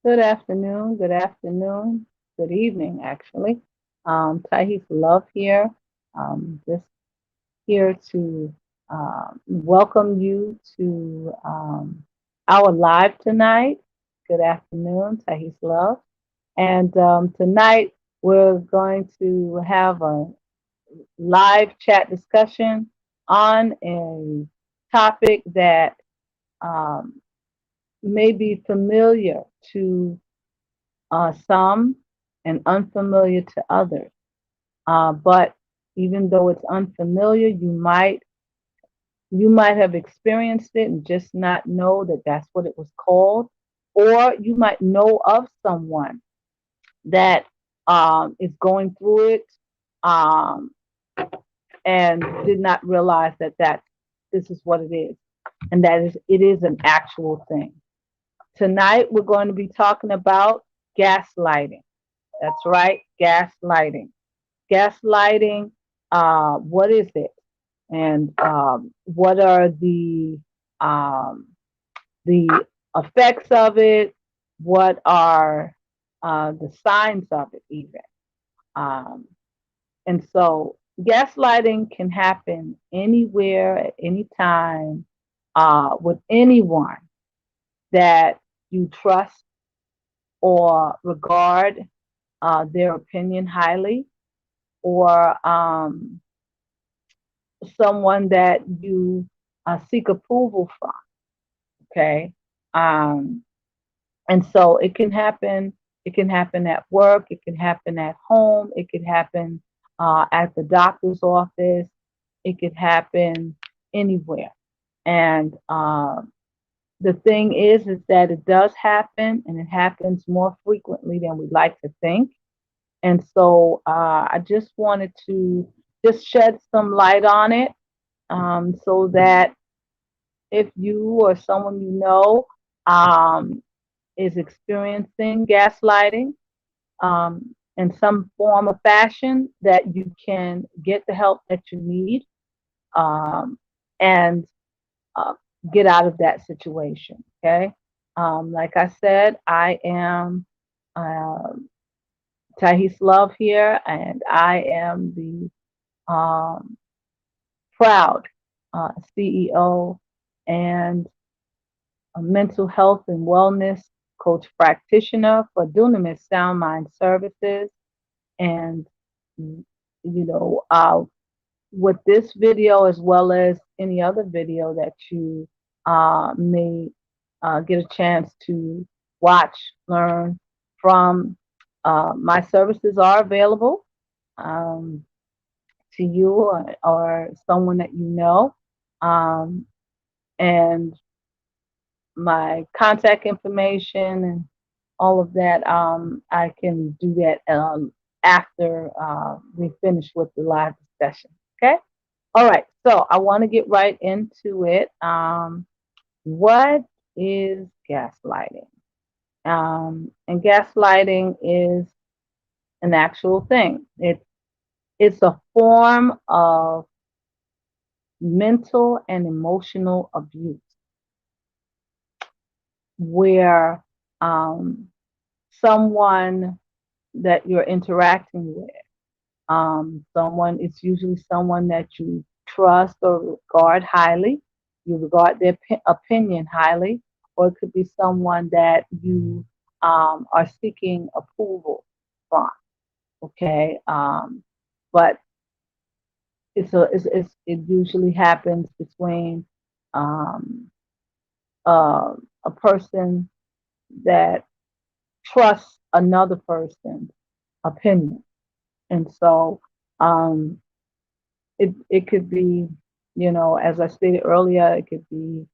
Good afternoon, good evening, actually. Tahis Love here. Just here to welcome you to our live tonight. Good afternoon, Tahis Love. And tonight we're going to have a live chat discussion on a topic that um, may be familiar to some and unfamiliar to others. But even though it's unfamiliar, you might have experienced it and just not know that that's what it was called, or you might know of someone that is going through it um, and did not realize that this is what it is, and that is it is an actual thing. Tonight we're going to be talking about gaslighting. That's right, gaslighting. Gaslighting, what is it? And what are um, the effects of it? What are the signs of it, even? Um, and so, gaslighting can happen anywhere, at any time, with anyone that you trust or regard their opinion highly, or someone that you seek approval from. Okay. Um, and so it can happen. It can happen at work. It can happen at home. It could happen at the doctor's office. It could happen anywhere. And the thing is that it does happen, and it happens more frequently than we like to think. And so I just wanted to just shed some light on it, so that if you or someone you know um, is experiencing gaslighting in some form or fashion, that you can get the help that you need, um, and uh, get out of that situation. Okay. Like I said, I am um Tahis Love here, and I am the um, proud CEO and a mental health and wellness coach practitioner for Dunamis Sound Mind Services. And, with this video, as well as any other video that you may get a chance to watch, learn from, my services are available um, to you, or someone that you know. Um, and my contact information and all of that, I can do that after we finish with the live discussion. Okay. All right. So I want to get right into it. What is gaslighting? And gaslighting is an actual thing. It's a form of mental and emotional abuse where um, someone that you're interacting with, someone, it's usually someone that you trust or regard highly, you regard their opinion highly, or it could be someone that you are seeking approval from. Okay. But it usually happens between um, a person that trusts another person's opinion. And so um, it could be, as I stated earlier, it could be,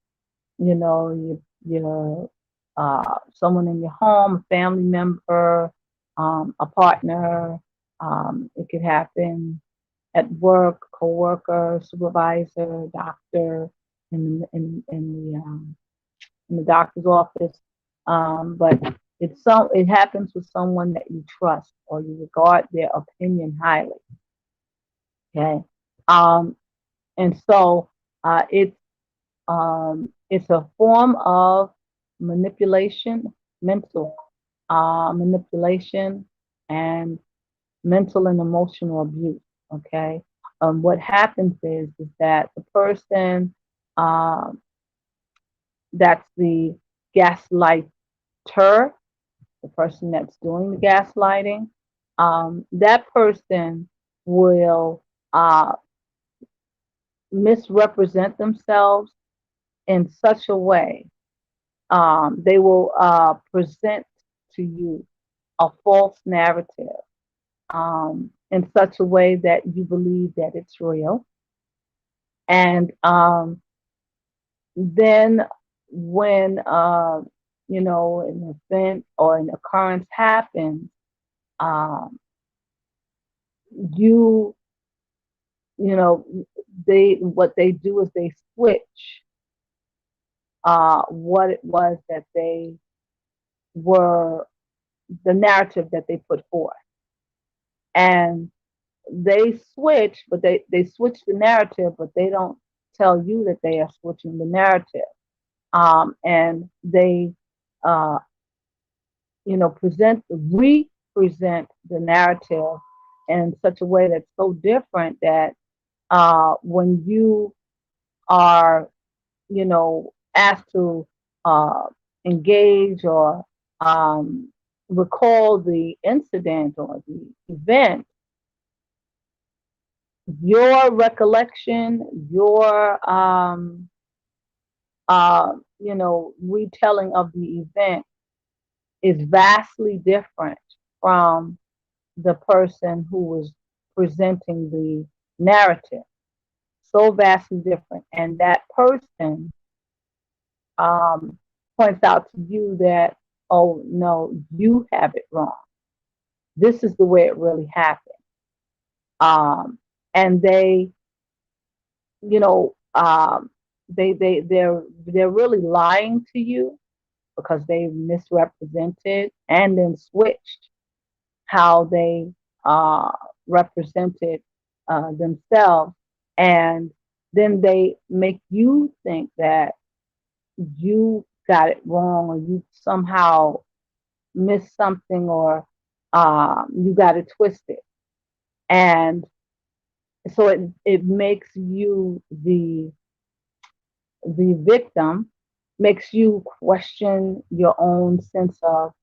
someone in your home, a family member, a partner. It could happen at work, coworker, supervisor, doctor, in the doctor's office. But it happens with someone that you trust or you regard their opinion highly. Okay. Um, and so it's a form of manipulation, mental manipulation, and mental and emotional abuse. Okay. What happens is that the person um, that's the gaslighter, the person that's doing the gaslighting, that person will misrepresent themselves in such a way. They will present to you a false narrative in such a way that you believe that it's real. And then when an event or an occurrence happens, um, you you know they what they do is they switch what it was that they were, the narrative that they put forth, and they switch, but they switch the narrative, but they don't tell you that they are switching the narrative. And they uh, represent the narrative in such a way that's so different that when you are, asked to uh, engage or um, recall the incident or the event, your recollection, your retelling of the event is vastly different from the person who was presenting the narrative. So vastly different. And that person um, points out to you that, oh, no, you have it wrong. This is the way it really happened. And you know, um, they're really lying to you because they misrepresented and then switched how they uh, represented themselves, and then they make you think that you got it wrong or you somehow missed something or you got it twisted, and so it makes you the victim, makes you question your own sense of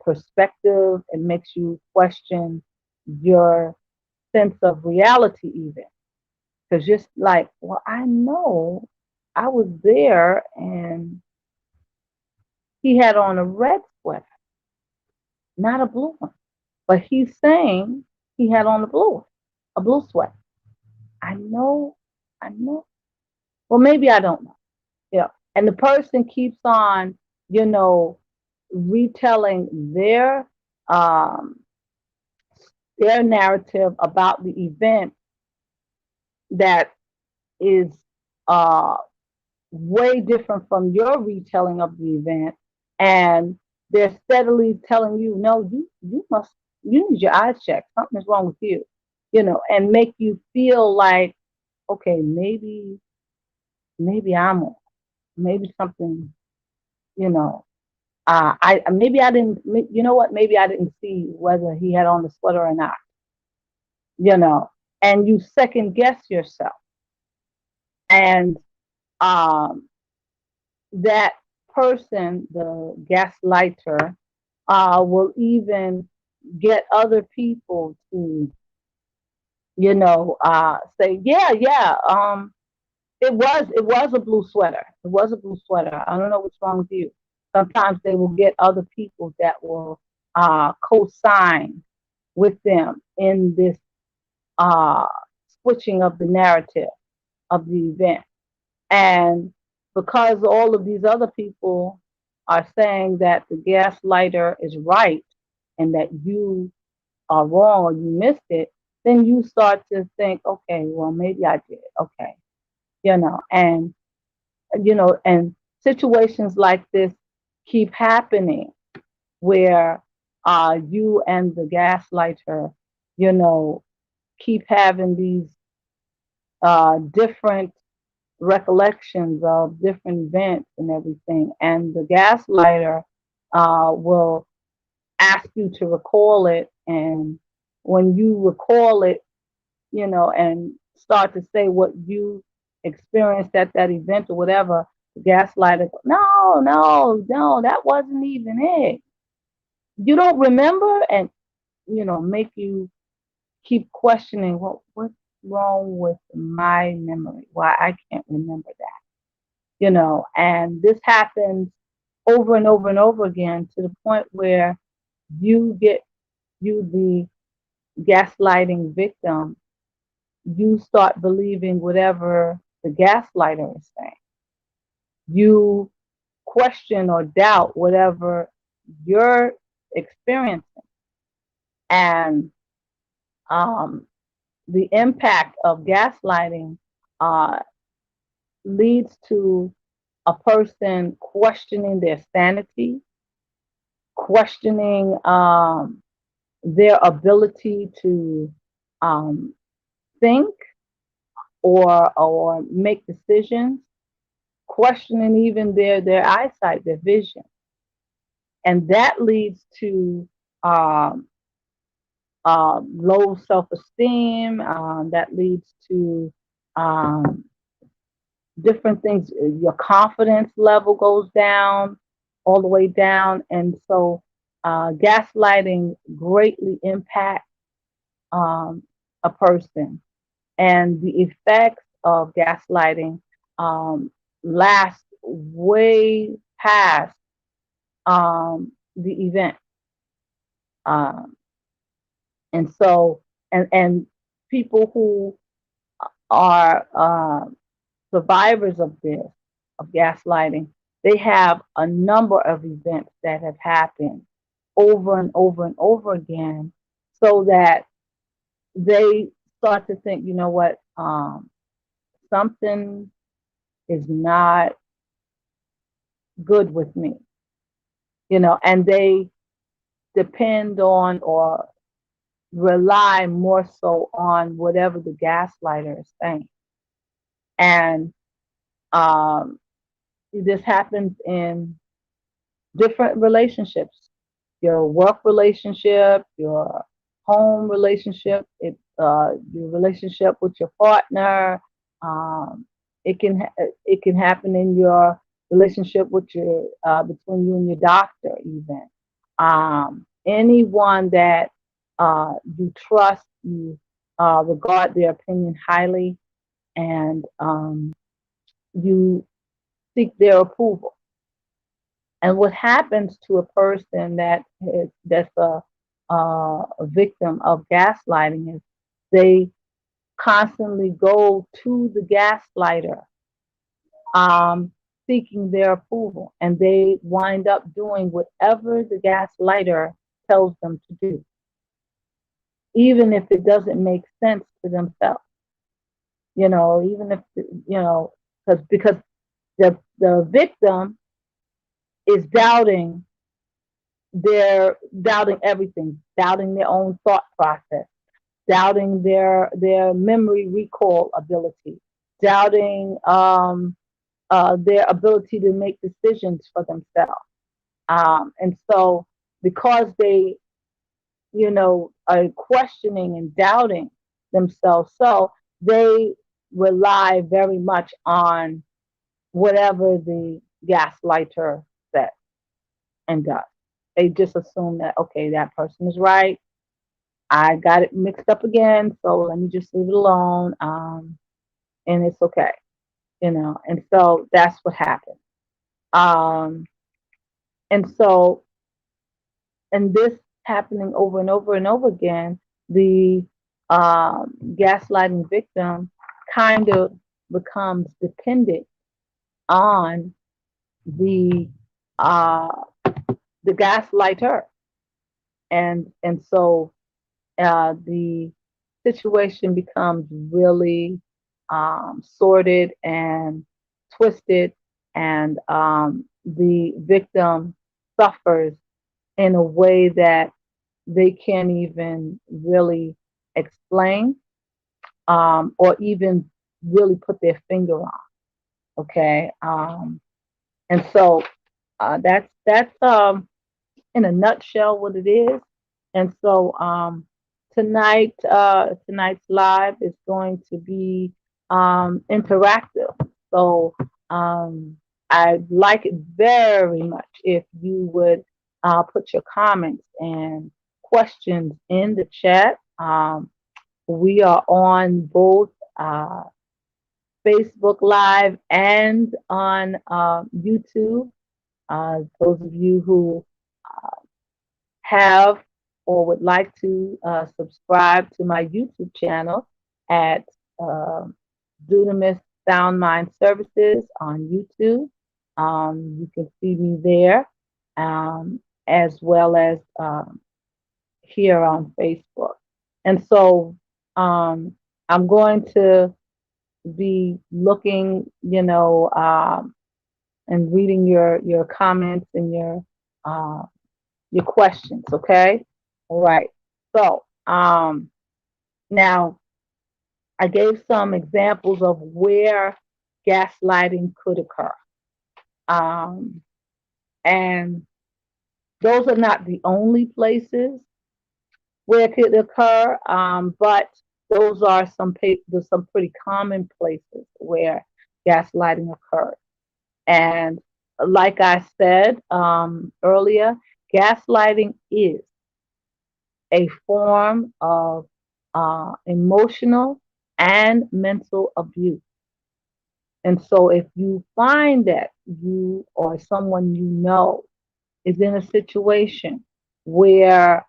perspective. It makes you question your sense of reality, even. Because just like, well, I know I was there and he had on a red sweater, not a blue one. But he's saying he had on a blue sweater. I know, I know. Well, maybe I don't know. And the person keeps on, you know, retelling um, their narrative about the event that is uh, way different from your retelling of the event, and they're steadily telling you, no, you need your eyes checked. Something is wrong with you, and make you feel like, okay, maybe I'm on, maybe something, you know. I maybe I didn't. You know what? Maybe I didn't see whether he had on the sweater or not. You know, and you second guess yourself, and um, that person, the gaslighter, will even get other people to, say, yeah, yeah, it was a blue sweater. It was a blue sweater. I don't know what's wrong with you. Sometimes they will get other people that will co-sign with them in this uh, switching of the narrative of the event. And because all of these other people are saying that the gaslighter is right and that you are wrong or you missed it, then you start to think, okay, well, maybe I did. Okay. And, and situations like this keep happening where you and the gaslighter, you know, keep having these different recollections of different events and everything. And the gaslighter will ask you to recall it. And when you recall it, and start to say what you experienced at that event or whatever, the gaslighter, no, no, no, that wasn't even it. You don't remember, and make you keep questioning what's wrong with my memory, why I can't remember that. And this happens over and over and over again to the point where you get you the gaslighting victim, you start believing whatever the gaslighter is saying. You question or doubt whatever you're experiencing. And the impact of gaslighting uh, leads to a person questioning their sanity, questioning their ability to um, think or make decisions, questioning even their eyesight, their vision, and that leads to um, low self-esteem. That leads to um, different things. Your confidence level goes down, all the way down, and so gaslighting greatly impacts a person, and the effects of gaslighting um, last way past the event. Um, and so, and people who are survivors of this, of gaslighting, they have a number of events that have happened over and over and over again, so that they start to think, you know what, something is not good with me, and they depend on or rely more so on whatever the gaslighter is saying. And um, this happens in different relationships, your work relationship, your home relationship, your relationship with your partner. Um, it can happen in your relationship with your between you and your doctor, even anyone that you trust, you regard their opinion highly, and you seek their approval. And what happens to a person that's a victim of gaslighting is they constantly go to the gaslighter, seeking their approval, and they wind up doing whatever the gaslighter tells them to do, even if it doesn't make sense to themselves. Even if because the victim is they're doubting everything, doubting their own thought process, doubting their memory recall ability, doubting their ability to make decisions for themselves. And so, because they, are questioning and doubting themselves, so they rely very much on whatever the gaslighter says and does. They just assume that, okay, that person is right. I got it mixed up again, so let me just leave it alone, and it's okay. And so that's what happened. Um, and so, and this happening over and over and over again, the gaslighting victim kind of becomes dependent on the uh, the gaslighter, and so the situation becomes really sordid and twisted, and the victim suffers in a way that they can't even really explain, or even really put their finger on. Okay, and so that's in a nutshell what it is. And so tonight's live is going to be interactive. So I'd like it very much if you would put your comments and questions in the chat. We are on both Facebook Live and on YouTube. Those of you who have or would like to subscribe to my YouTube channel at uh, Dunamis Sound Mind Services on YouTube. You can see me there, as well as here on Facebook. And so I'm going to be looking, and reading your comments and your questions. Okay, all right. So now I gave some examples of where gaslighting could occur, and those are not the only places where it could occur, but those are there's some pretty common places where gaslighting occurs. And like I said earlier, gaslighting is a form of emotional and mental abuse. And so if you find that you or someone you know is in a situation where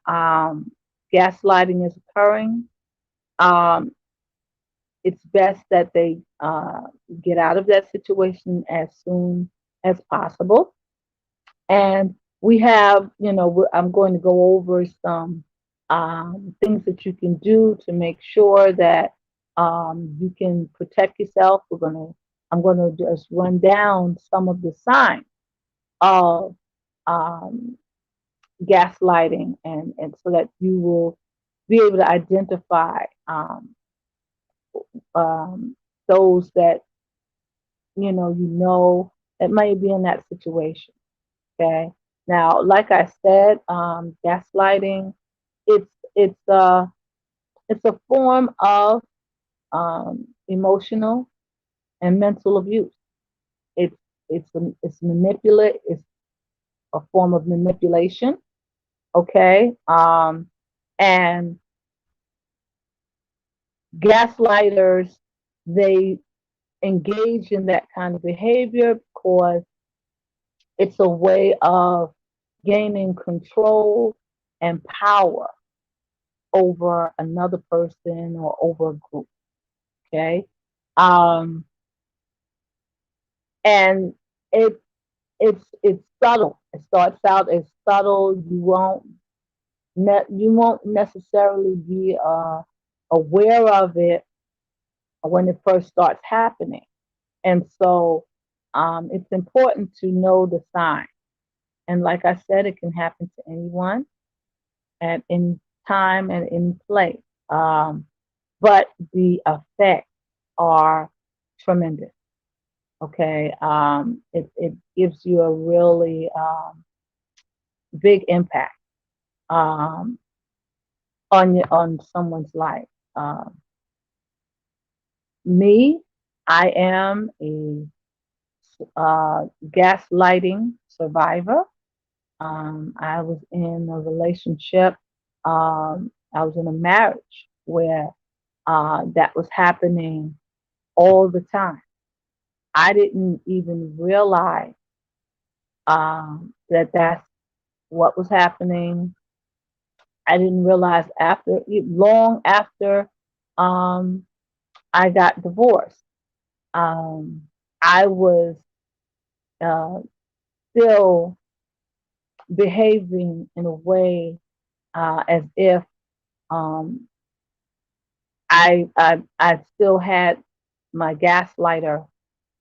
gaslighting is occurring, um, it's best that they get out of that situation as soon as possible. And we have, I'm going to go over some things that you can do to make sure that you can protect yourself. I'm going to just run down some of the signs of um, gaslighting, and so that you will be able to identify um, those that that may be in that situation. Okay. Now, like I said, gaslighting it's it's a it's a form of emotional and mental abuse. It's it's a form of manipulation. Okay. And gaslighters, they engage in that kind of behavior because it's a way of gaining control and power over another person or over a group. Okay. Um, and it it's subtle. It starts out as subtle. You won't necessarily be aware of it when it first starts happening. And so it's important to know the signs. And like I said, it can happen to anyone at any time and any place. But the effects are tremendous. Okay. It gives you a really big impact um, on someone's life. Me, I am a gaslighting survivor. I was in a relationship. I was in a marriage where that was happening all the time. I didn't even realize that that's what was happening. I didn't realize long after um, I got divorced. Um, I was uh, still behaving in a way as if um, I still had my gaslighter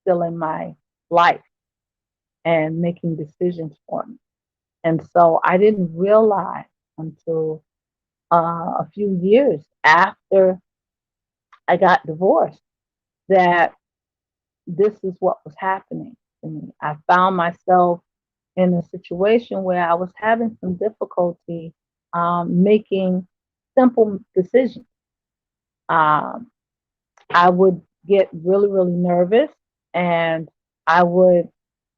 still in my life and making decisions for me. And so I didn't realize until a few years after I got divorced that this is what was happening to me. I found myself in a situation where I was having some difficulty making simple decisions. Um, I would get really, really nervous, and I would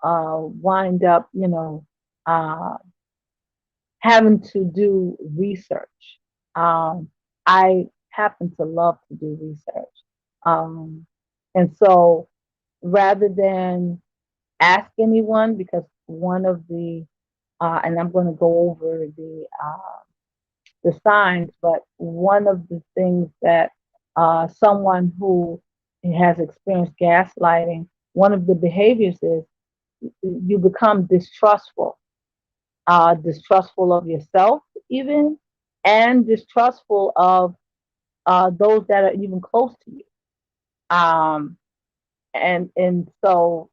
wind up, uh, having to do research. I happen to love to do research. Um, and so rather than ask anyone, because one of the, and I'm going to go over the signs, but one of the things that someone who has experienced gaslighting, one of the behaviors is you become distrustful, distrustful of yourself, even, and distrustful of those that are even close to you. Um, and so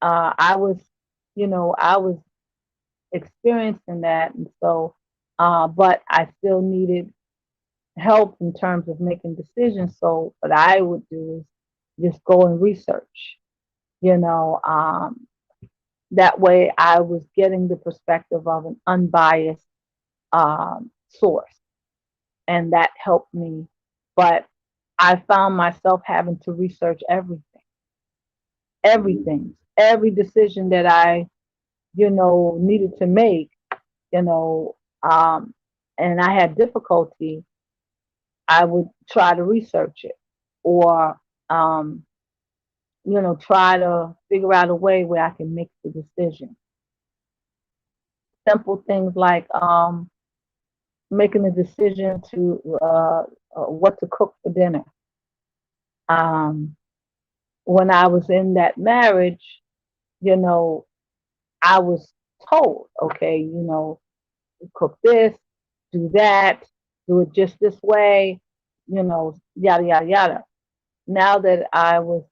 I was, I was experiencing that, and so, but I still needed help in terms of making decisions. So what I would do is just go and research, you know. That way I was getting the perspective of an unbiased source, and that helped me. But I found myself having to research every decision that I, needed to make, you know, um, and I had difficulty. I would try to research it, or um, try to figure out a way where I can make the decision. Simple things like making a decision to what to cook for dinner. Um, when I was in that marriage, you know, I was told, okay, cook this, do that, do it just this way, yada, yada, yada. Now that I was,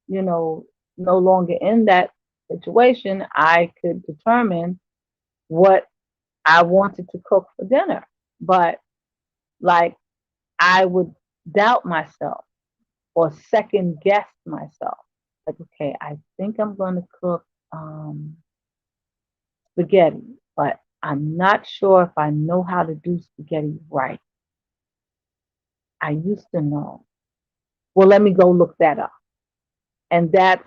you know, no longer in that situation, I could determine what I wanted to cook for dinner. But like, I would doubt myself or second guess myself. Like, okay, I think I'm going to cook spaghetti, but I'm not sure if I know how to do spaghetti right. I used to know. Well, let me go look that up. And that's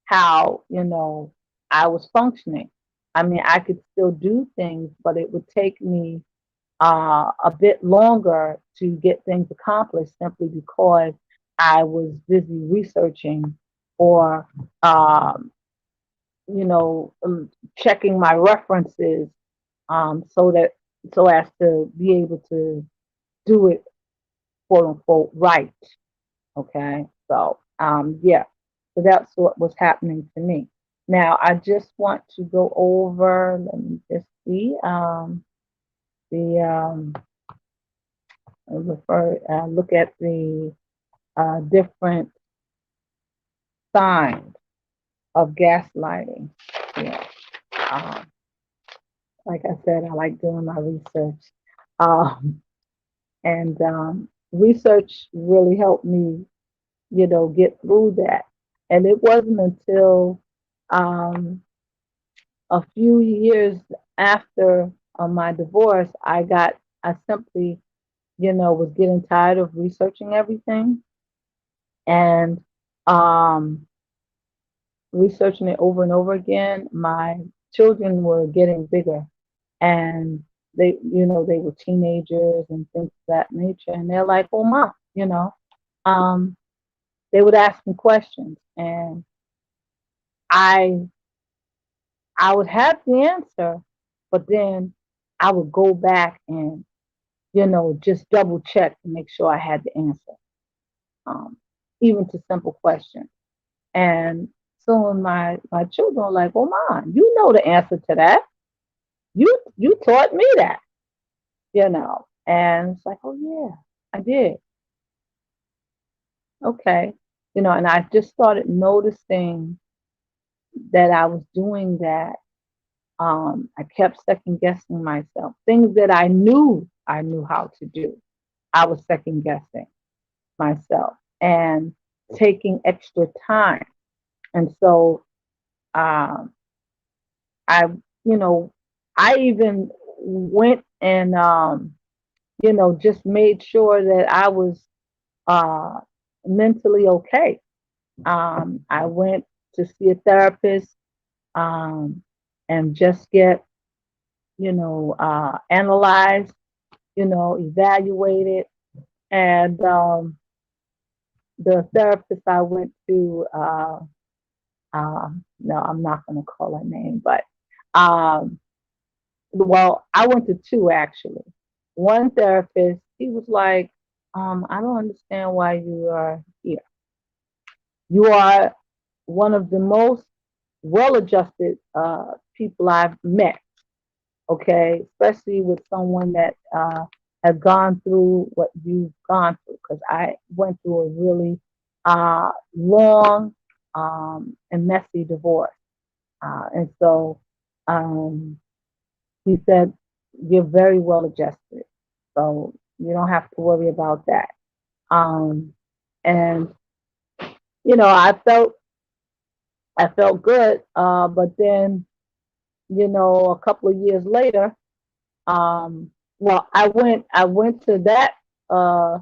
how, I was functioning. I mean, I could still do things, but it would take me a bit longer to get things accomplished simply because I was busy researching or, um, checking my references so that so as to be able to do it quote unquote right. Okay, so yeah, so that's what was happening to me. Now I just want to go over. Let me just see the look at the different signs of gaslighting. Yeah, um, like I said, I like doing my research, and research really helped me, get through that. And it wasn't until um, a few years after my divorce, I simply, was getting tired of researching everything and um, researching it over and over again. My children were getting bigger, and they were teenagers and things of that nature. And they're like, "Well, mom, um, they would ask me questions, and I I would have the answer, but then I would go back and just double check to make sure I had the answer, um, even to simple questions. And so my children were like, "Well, mom, you know the answer to that. You taught me that, And it's like, "Oh yeah, I did. Okay." And I just started noticing that I was doing that. I kept second guessing myself. Things that I knew how to do, I was second guessing myself and taking extra time. And so, um, I, you know, I even went and, just made sure that I was uh, mentally okay. I went to see a therapist um, and just get, analyzed, evaluated. And the therapist I went to, no, I'm not going to call her name, but um, well, I went to two actually. One therapist, he was like, I don't understand why you are here. You are one of the most well-adjusted people I've met. Okay, especially with someone that has gone through what you've gone through. Because I went through a really long and messy divorce, and so um, he said you're very well adjusted, so you don't have to worry about that. Um, and I felt good, but then a couple of years later, well, I went to that uh,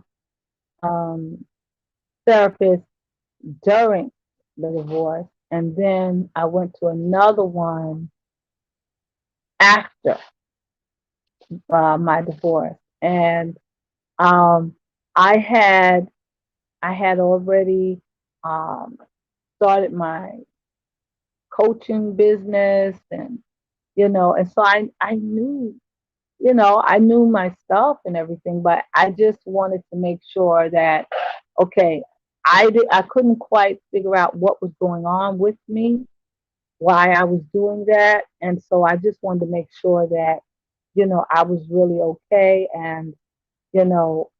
um, therapist during the divorce, and then I went to another one after my divorce, and um, I had I had already um, started my coaching business, and so I knew myself and everything, but I just wanted to make sure that, okay, I couldn't quite figure out what was going on with me, why I was doing that. And so I just wanted to make sure that, I was really okay, and, you know,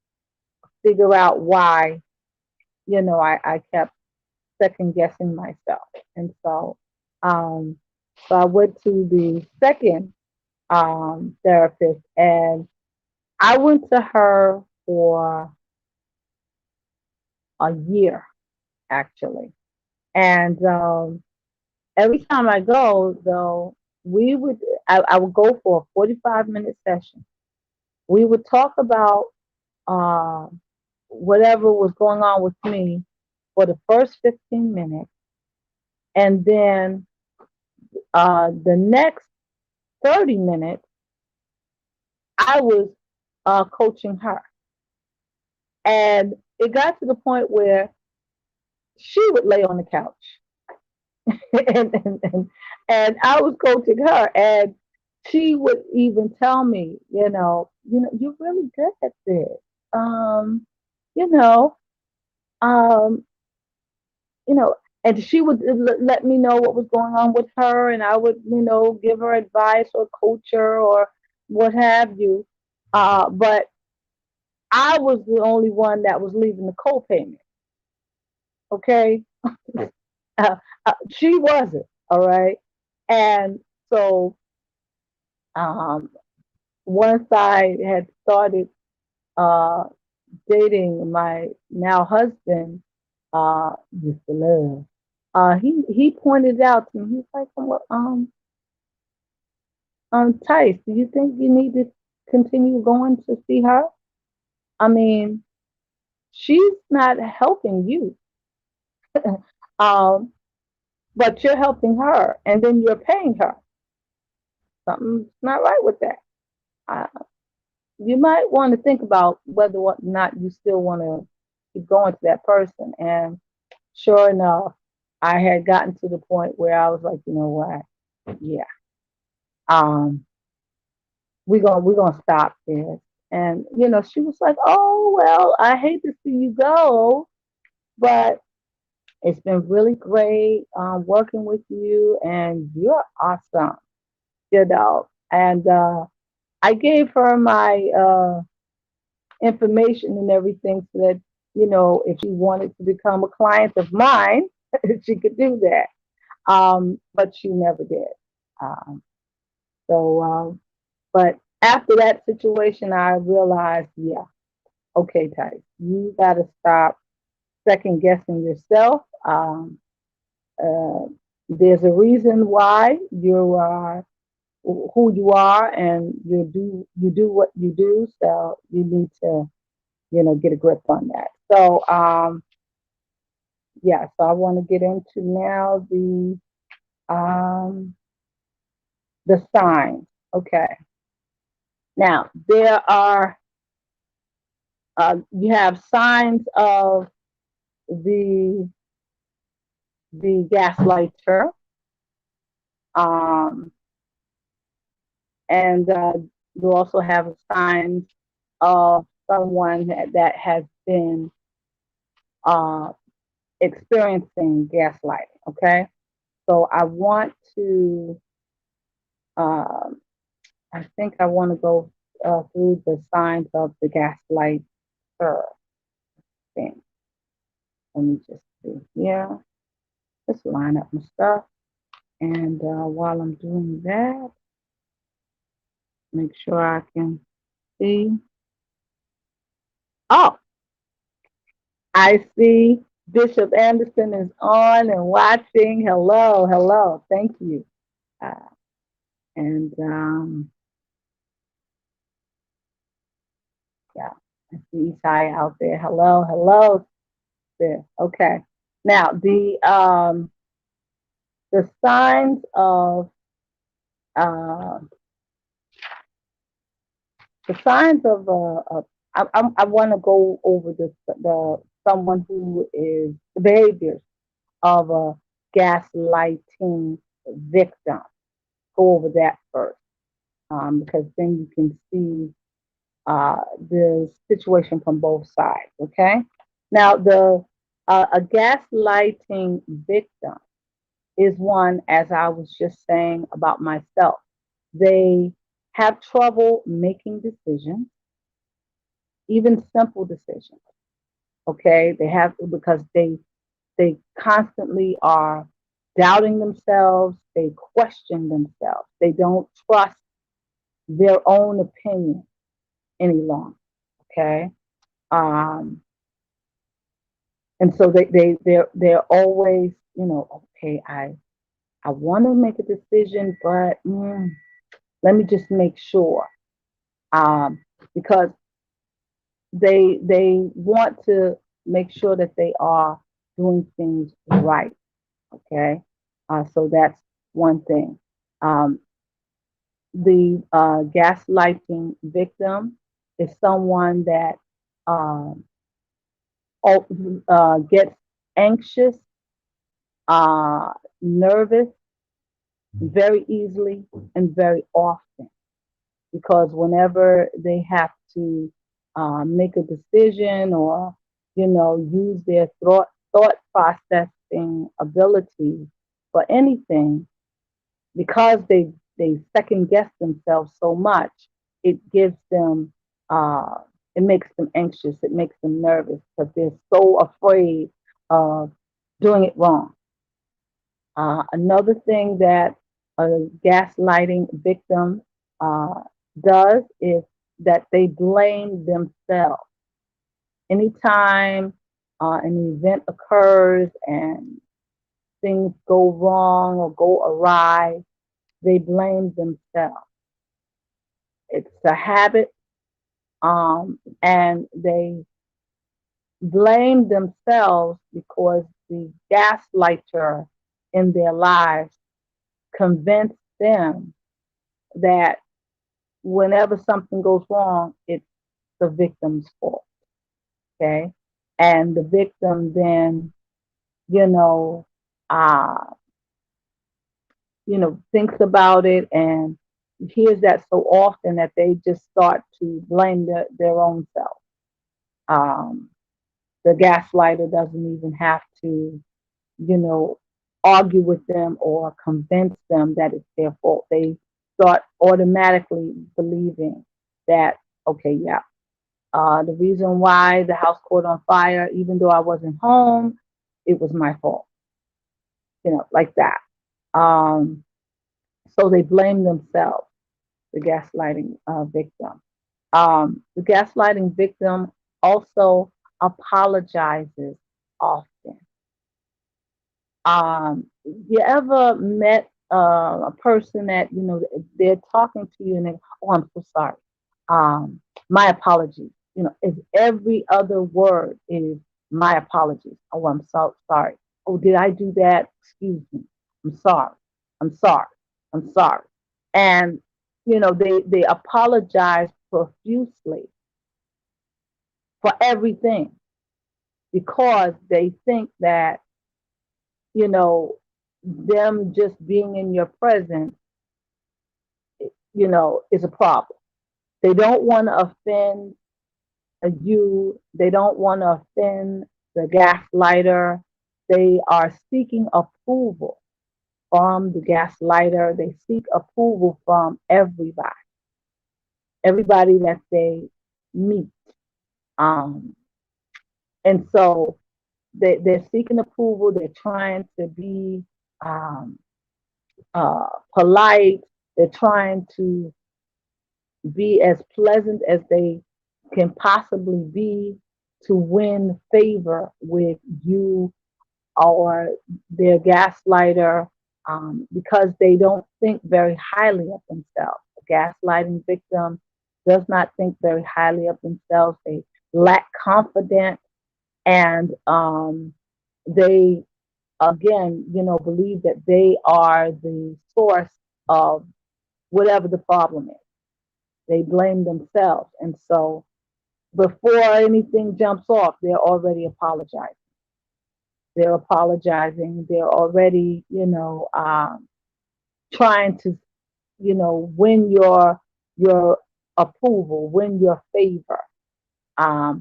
figure out why, I kept second guessing myself. And so I went to the second therapist, and I went to her for a year actually. And every time I go, though, I would go for a 45-minute session. We would talk about uh, whatever was going on with me for the first 15 minutes. And then the next 30 minutes, I was coaching her. And it got to the point where she would lay on the couch and, and, and, and I was coaching her. And she would even tell me, you're really good at this. Um, you know, um, you know, and she would let me know what was going on with her, and I would, give her advice or coach her or what have you. But I was the only one that was leaving the co-payment. Okay, uh, she wasn't. All right, and so um, once I had started uh, dating my now husband, used to love. He pointed out to me. He's like, well, Tice, do you think you need to continue going to see her? I mean, she's not helping you, um, but you're helping her, and then you're paying her. Something's not right with that. Uh, you might want to think about whether or not you still want to keep going to that person. And sure enough, I had gotten to the point where I was like, you know what? Yeah, um, we're gonna stop this. And she was like, oh well, I hate to see you go, but it's been really great working with you, and you're awesome. And I gave her my information and everything so that if she wanted to become a client of mine, she could do that. But she never did. Um, so, but after that situation, I realized, yeah, okay, Tice, you got to stop second guessing yourself. Uh, There's a reason why you are who you are, and you do what you do. So you need to, get a grip on that. So yeah. So I want to get into now um, the signs. Okay. Now there are you have signs of the gaslighter, um, and you also have signs of someone that has been uh, experiencing gaslighting. Okay, so I want to, um, I think I want to go through the signs of the gaslighter thing. Let me just see here. Let's line up my stuff. And while I'm doing that, make sure I can see. Oh, I see Bishop Anderson is on and watching. Hello, hello. Thank you. Uh, and yeah, I see Ty out there. Hello, hello. There. Okay. Now the signs of uh, the signs of I want to go over the someone who is the behaviors of a gaslighting victim. Go over that first, because then you can see the situation from both sides. Okay. Now the a gaslighting victim is one, as I was just saying about myself. They have trouble making decisions, even simple decisions. Okay, they have because they constantly are doubting themselves. They question themselves. They don't trust their own opinion any longer. Okay, um, and so they're always, okay, I want to make a decision, but let me just make sure, um, because they want to make sure that they are doing things right. Okay, so that's one thing. Um, the gaslighting victim is someone that um, gets anxious, uh, nervous very easily and very often, because whenever they have to make a decision, or use their thought processing ability for anything, because they second guess themselves so much, it gives them uh, it makes them anxious, it makes them nervous, because they're so afraid of doing it wrong. Another thing that a gaslighting victim uh, does is that they blame themselves. Anytime an event occurs and things go wrong or go awry, they blame themselves. It's a habit, and they blame themselves because the gaslighter in their lives convinced them that whenever something goes wrong, it's the victim's fault. Okay. And the victim then, you know, uh, thinks about it and hears that so often that they just start to blame their own self. Um, the gaslighter doesn't even have to, you know, argue with them or convince them that it's their fault. They start automatically believing that, okay, yeah, the reason why the house caught on fire, even though I wasn't home, it was my fault, like that. Um, so they blame themselves, the gaslighting victim. The gaslighting victim also apologizes often. You ever met a person that they're talking to you and they, oh, I'm so sorry. My apologies. Is every other word is my apologies. Oh, I'm so sorry. Oh, did I do that? Excuse me. I'm sorry. I'm sorry. I'm sorry. And they apologize profusely for everything because they think that you know, them just being in your presence, is a problem. They don't want to offend you. They don't want to offend the gaslighter. They are seeking approval from the gaslighter. They seek approval from everybody that they meet. Um, and so they're seeking approval. They're trying to be um, polite. They're trying to be as pleasant as they can possibly be to win favor with you or their gaslighter because they don't think very highly of themselves. A gaslighting victim does not think very highly of themselves. They lack confidence and they, again, believe that they are the source of whatever the problem is. They blame themselves. And so before anything jumps off, they're already apologizing. They're apologizing. They're already, trying to, win your approval, win your favor,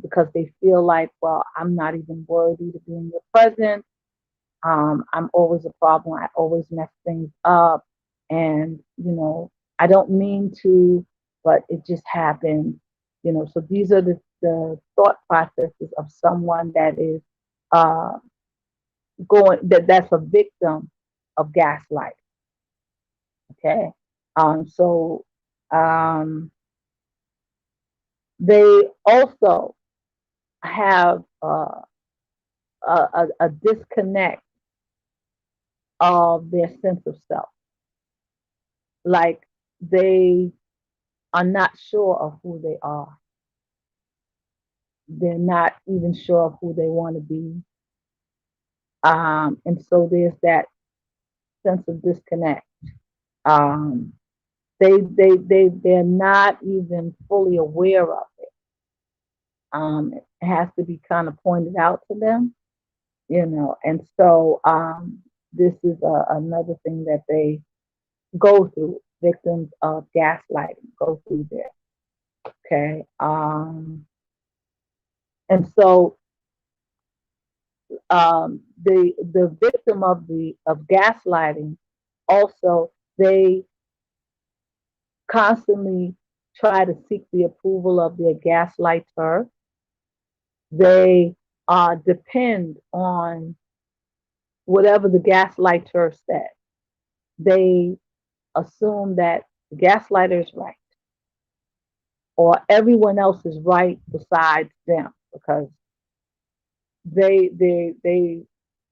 because they feel like, well, I'm not even worthy to be in your presence. I'm always a problem. I always mess things up. And, I don't mean to, but it just happens. So these are the thought processes of someone that is uh, that's a victim of gaslight. Okay. So um, they also have a disconnect of their sense of self. Like they are not sure of who they are. They're not even sure of who they want to be. And so there's that sense of disconnect. Um, they're not even fully aware of it. It has to be kind of pointed out to them, and so this is another thing that they go through. Victims of gaslighting go through this. Okay. And so the victim of gaslighting also, they constantly try to seek the approval of their gaslighter. They depend on whatever the gaslighter said. They assume that the gaslighter is right or everyone else is right besides them because they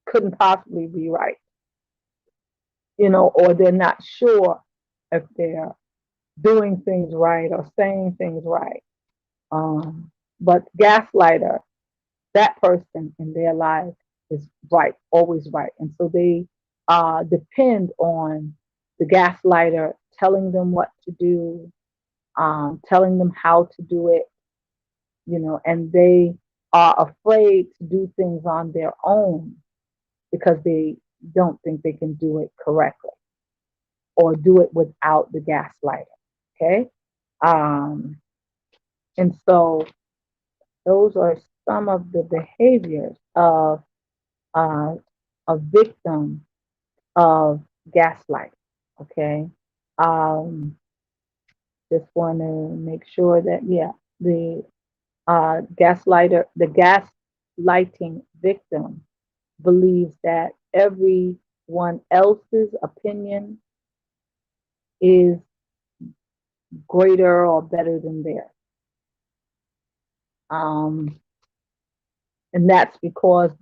couldn't possibly be right, or they're not sure if they're doing things right or saying things right. But gaslighter, that person in their life is right, always right. And so they depend on the gaslighter telling them what to do, telling them how to do it, and they are afraid to do things on their own because they don't think they can do it correctly or do it without the gaslighter. Okay. Um, and so those are some of the behaviors of uh, a victim of gaslighting. Okay. Um, just want to make sure that, yeah, the the gaslighting victim believes that everyone else's opinion is greater or better than theirs. Um, and that's because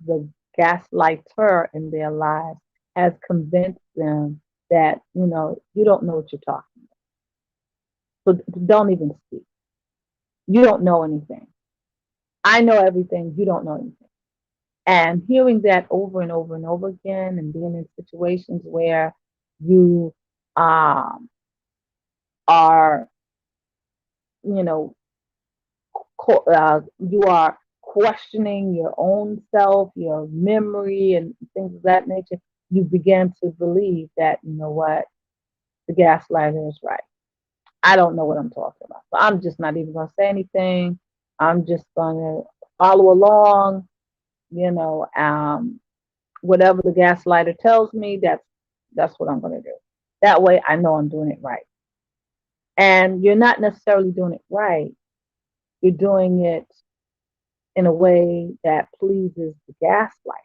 gaslighter in their lives has convinced them that, you don't know what you're talking about. So don't even speak. You don't know anything. I know everything. You don't know anything. And hearing that over and over and over again, and being in situations where you um, are, you know, you are questioning your own self, your memory, and things of that nature, you begin to believe that, you know what, the gaslighter is right. I don't know what I'm talking about. So I'm just not even going to say anything. I'm just going to follow along, you know, whatever the gaslighter tells me, that's what I'm going to do. That way I know I'm doing it right. And you're not necessarily doing it right. You're doing it in a way that pleases the gaslight.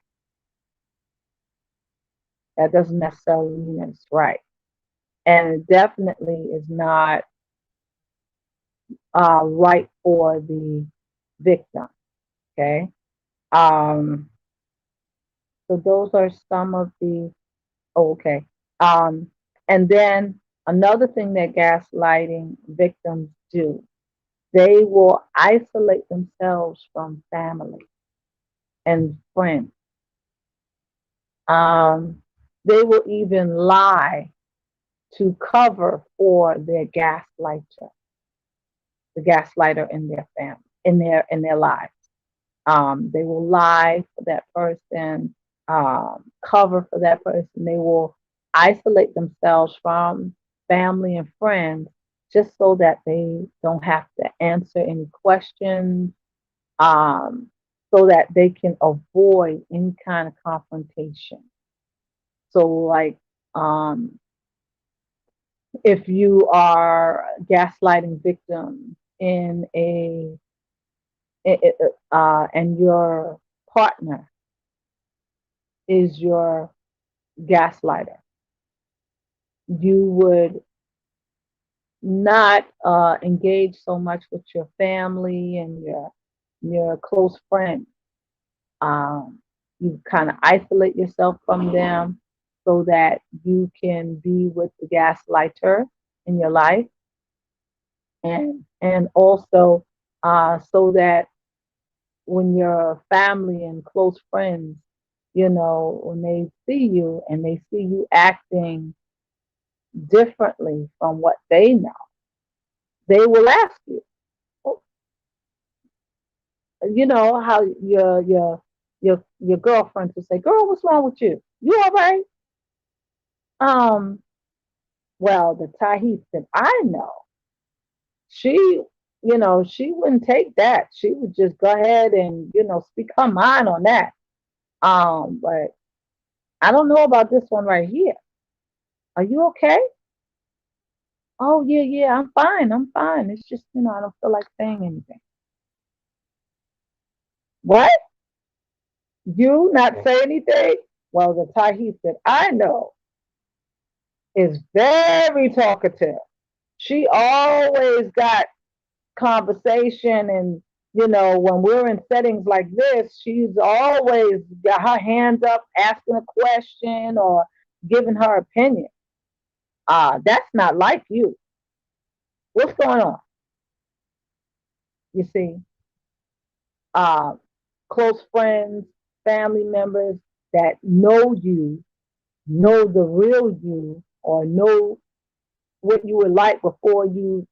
That doesn't necessarily mean that it's right. And it definitely is not right for the victim. Okay. Um, so those are some of the, oh, okay. Um, and then another thing that gaslighting victims do, they will isolate themselves from family and friends. Um, they will even lie to cover for their the gaslighter in their family, in their lives. They will lie for that person, cover for that person. They will isolate themselves from family and friends just so that they don't have to answer any questions, um, so that they can avoid any kind of confrontation. So, like, um, if you are gaslighting victim in and your partner is your gaslighter, you would not engage so much with your family and your close friends. You kind of isolate yourself from them so that you can be with the gaslighter in your life, and also so that when your family and close friends, when they see you and they see you acting differently from what they know, they will ask you, "Oh, you know how your girlfriends will say, girl, what's wrong with you? You all right? Um, well, the Tahith that I know, she, she wouldn't take that. She would just go ahead and, speak her mind on that. But I don't know about this one right here. Are you okay? Oh, yeah, yeah, I'm fine. I'm fine. It's just, I don't feel like saying anything. What? You not say anything? Well, the Tahith that I know is very talkative. She always got conversation, and when we're in settings like this, she's always got her hands up asking a question or giving her opinion. That's not like you. What's going on? You see, uh, close friends, family members that know you, know the real you, or know what you were like before you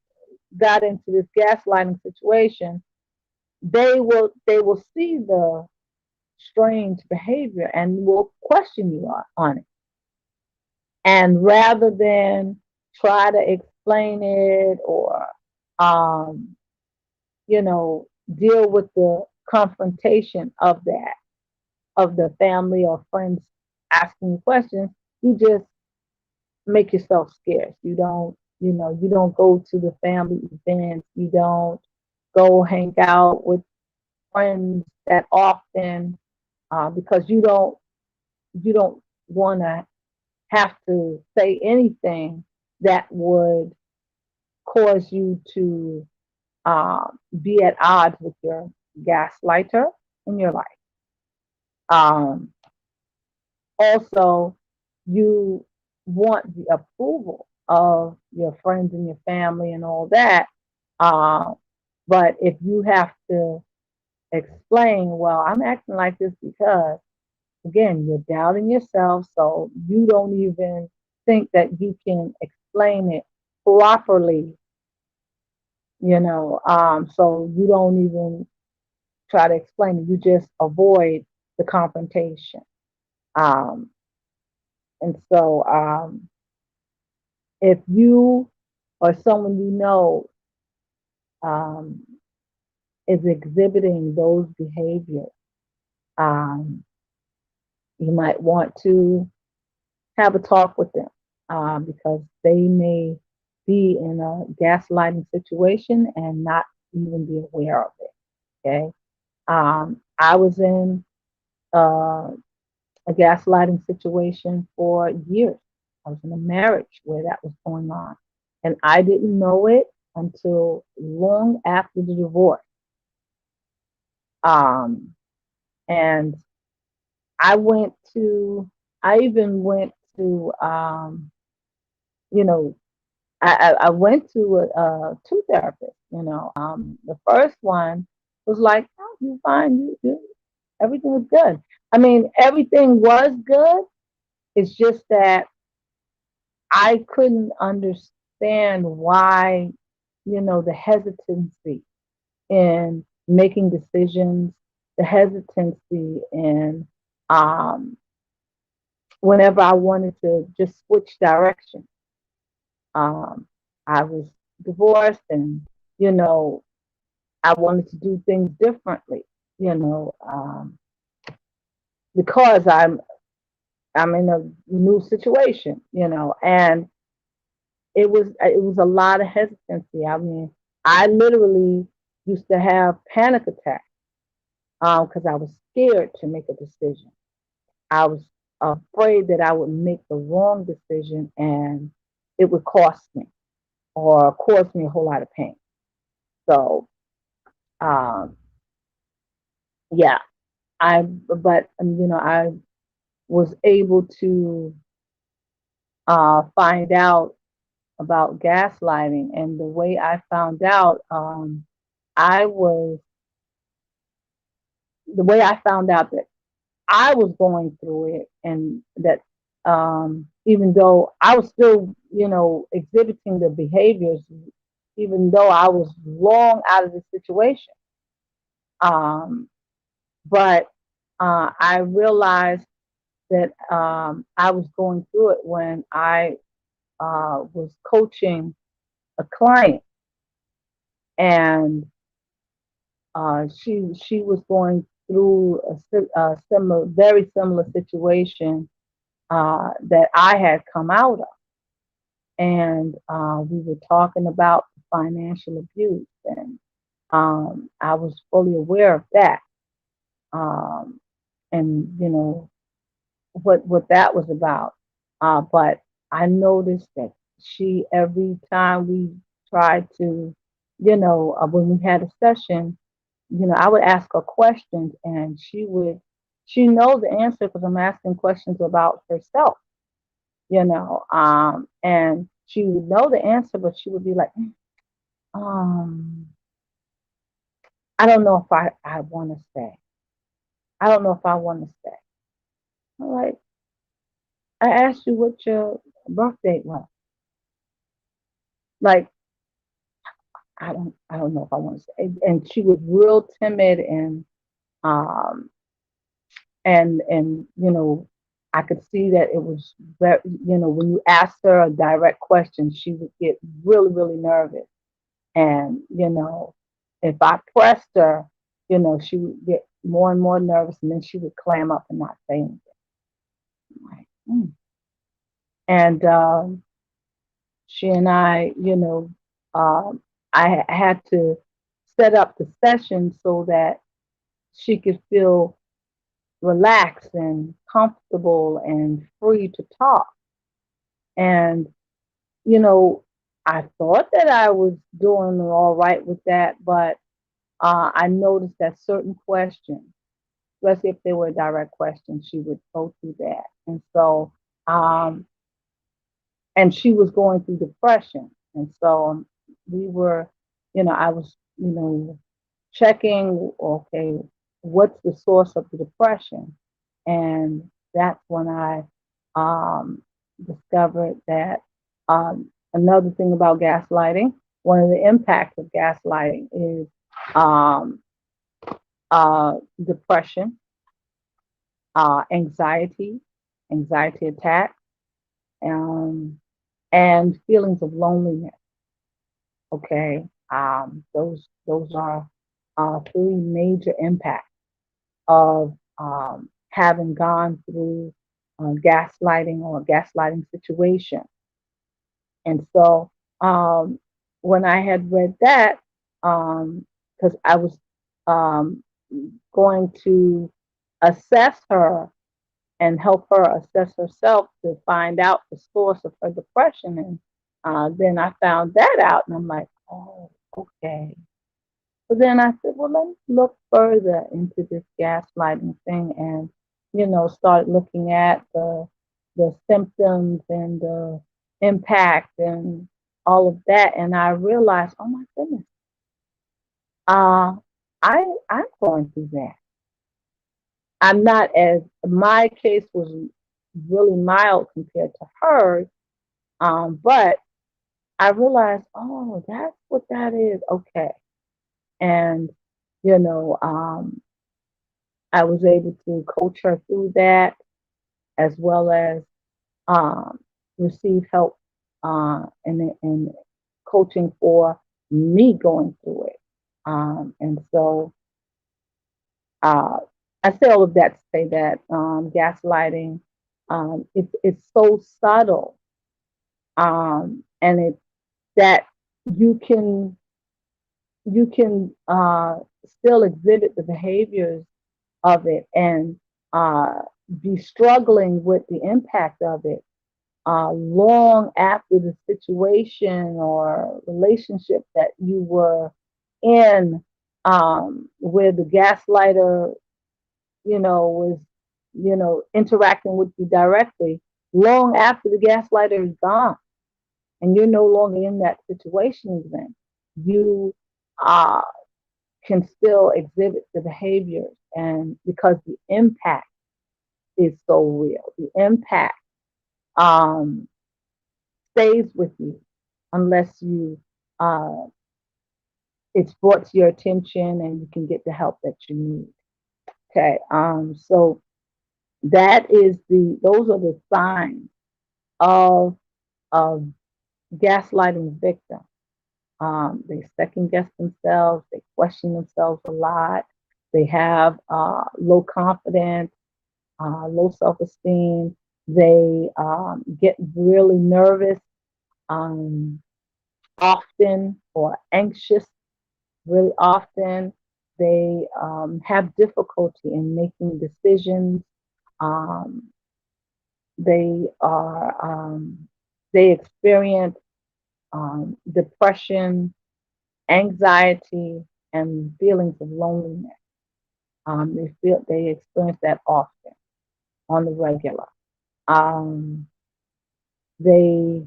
got into this gaslighting situation, they will see the strange behavior and will question you on it. And rather than try to explain it or um, deal with the confrontation of that, of the family or friends asking you questions, you just make yourself scarce. You don't go to the family events. You don't go hang out with friends that often, because you don't want to have to say anything that would cause you to be at odds with your gaslighter in your life. Um, Also, you want the approval of your friends and your family and all that. Uh, but if you have to explain, well, I'm acting like this because, again, you're doubting yourself, so you don't even think that you can explain it properly, so you don't even try to explain it. You just avoid the confrontation. Um, and so, if you or someone you know um, is exhibiting those behaviors, um, you might want to have a talk with them because they may be in a gaslighting situation and not even be aware of it. Okay. I was in uh, a gaslighting situation for years. I was in a marriage where that was going on. And I didn't know it until long after the divorce. Um, and I went to, I even went to, you know, I went to two therapists. The first one was like, oh, you fine, everything was good. I mean, everything was good. It's just that I couldn't understand why, the hesitancy in making decisions, the hesitancy in um, whenever I wanted to just switch direction. Um, I was divorced and, you know, I wanted to do things differently, you know, because I'm in a new situation, and it was a lot of hesitancy. I mean, I literally used to have panic attacks because I was scared to make a decision. I was afraid that I would make the wrong decision and it would cost me or cause me a whole lot of pain. So, um, yeah, I was able to find out about gaslighting, and the way I found out, I was the way I found out that I was going through it, and that even though I was still, exhibiting the behaviors, even though I was long out of the situation, um, but I realized that I was going through it when I was coaching a client, and she was going through a similar, very similar situation that I had come out of, and we were talking about financial abuse, and I was fully aware of that, um, and what that was about. But I noticed that she, every time we tried to, when we had a session, I would ask her questions, and she knows the answer because I'm asking questions about herself, and she would know the answer, but she would be like, um, I don't know if I want to stay. I don't know if I want to stay. I'm like, I asked you what your birth date was. Like, I don't know if I want to stay. And she was real timid, um and I could see that it was very, when you asked her a direct question, she would get really, really nervous. And, if I pressed her, she would get more and more nervous, and then she would clam up and not say anything. I'm like, "Hmm." And she and I, I had to set up the session so that she could feel relaxed and comfortable and free to talk. And, you know, I thought that I was doing all right with that, but I noticed that certain questions, especially if they were a direct question, she would go through that. And so, um, and she was going through depression. And so we were, I was, checking, okay, what's the source of the depression? And that's when I discovered that another thing about gaslighting, one of the impacts of gaslighting is um, depression, anxiety attacks, um, and feelings of loneliness. Okay, those are three major impacts of having gone through gaslighting or a gaslighting situation. And so when I had read that, because I was um, going to assess her and help her assess herself to find out the source of her depression. And then I found that out, and I'm like, oh, okay. So then I said, well, let me look further into this gaslighting thing, and start looking at the symptoms and the impact and all of that. And I realized, oh my goodness, uh, I'm going through that. I'm not as my case was really mild compared to hers, but I realized, oh, that's what that is. Okay, and you know, I was able to coach her through that, as well as um, receive help and coaching for me going through it. And so uh, I say all of that to say that gaslighting, it's so subtle, and it's that you can still exhibit the behaviors of it and uh, be struggling with the impact of it long after the situation or relationship that you were in, where the gaslighter, was, interacting with you directly. Long after the gaslighter is gone and you're no longer in that situation, then you uh, can still exhibit the behaviors, and because the impact is so real, the impact um, stays with you unless you uh, it's brought to your attention and you can get the help that you need. Okay, so those are the signs of of gaslighting victims. They second guess themselves, they question themselves a lot, they have low confidence, low self esteem, they get really nervous often or anxious really often. They have difficulty in making decisions. Um, they are they experience depression, anxiety, and feelings of loneliness. They experience that often on the regular. Um, they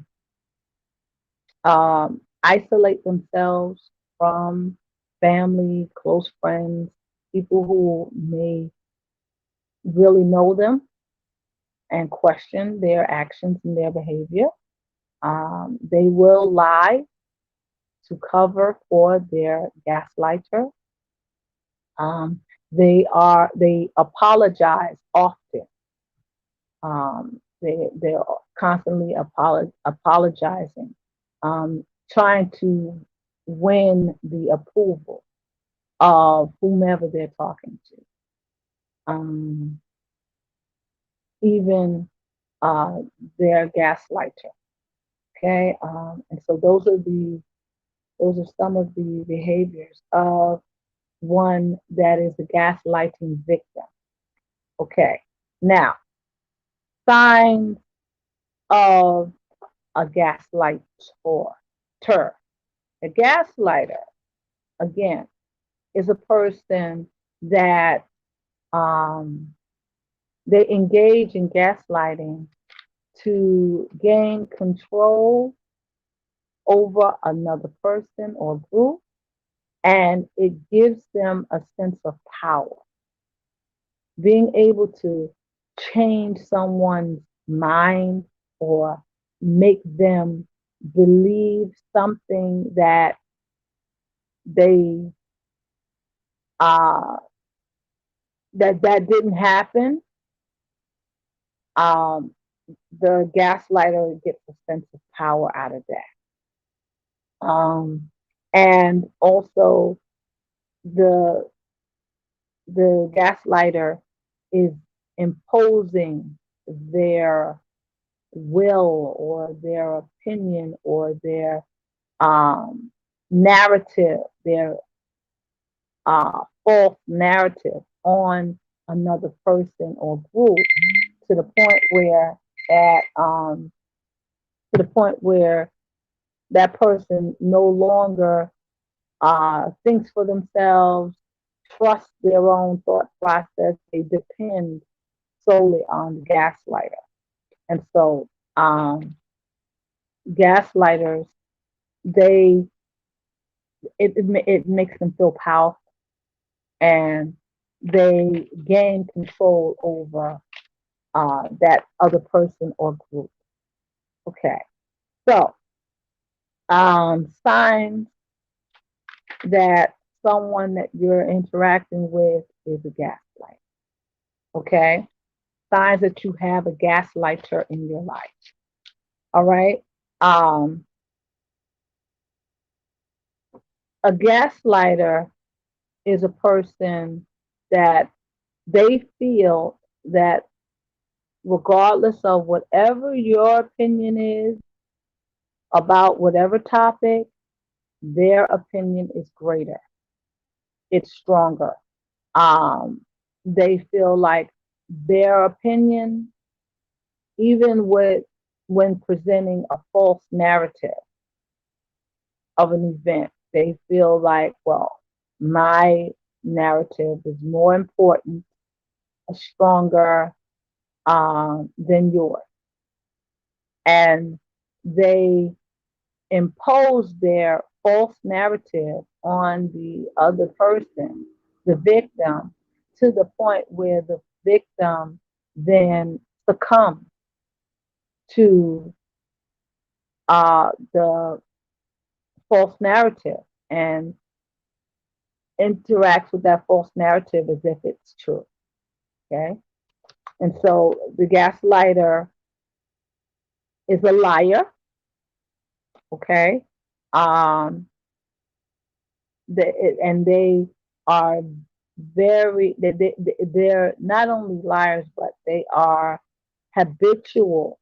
isolate themselves from family, close friends, people who may really know them and question their actions and their behavior. They will lie to cover for their gaslighter. Um, they apologize often. They're constantly apologizing, trying to win the approval of whomever they're talking to. Um, even their gaslighter. Okay, and so those are some of the behaviors of one that is a gaslighting victim. Okay, now signs of a gaslighter. A gaslighter, again, is a person that Um, they engage in gaslighting to gain control over another person or group, and it gives them a sense of power. Being able to change someone's mind or make them believe something that they uh that didn't happen. um the gaslighter gets a sense of power out of that. And also the gaslighter is imposing their will or their opinion or their um, narrative, their false narrative on another person or group to the point where that that person no longer thinks for themselves, trust their own thought process. They depend solely on the gaslighter. And so gaslighters, they it makes them feel powerful, and they gain control over that other person or group. Okay, so signs that someone that you're interacting with is a gaslight. Okay, signs that you have a gaslighter in your life. All right. Um, a gaslighter is a person that they feel that regardless of whatever your opinion is about whatever topic, their opinion is greater. It's stronger. Um, they feel like their opinion, even with when presenting a false narrative of an event, they feel like, well, my narrative is more important, stronger than yours. And they impose their false narrative on the other person, the victim, to the point where the victim then succumbs to the false narrative and interacts with that false narrative as if it's true. Okay. And so the gaslighter is a liar. Okay. Um, and they are they're not only liars, but they are habitual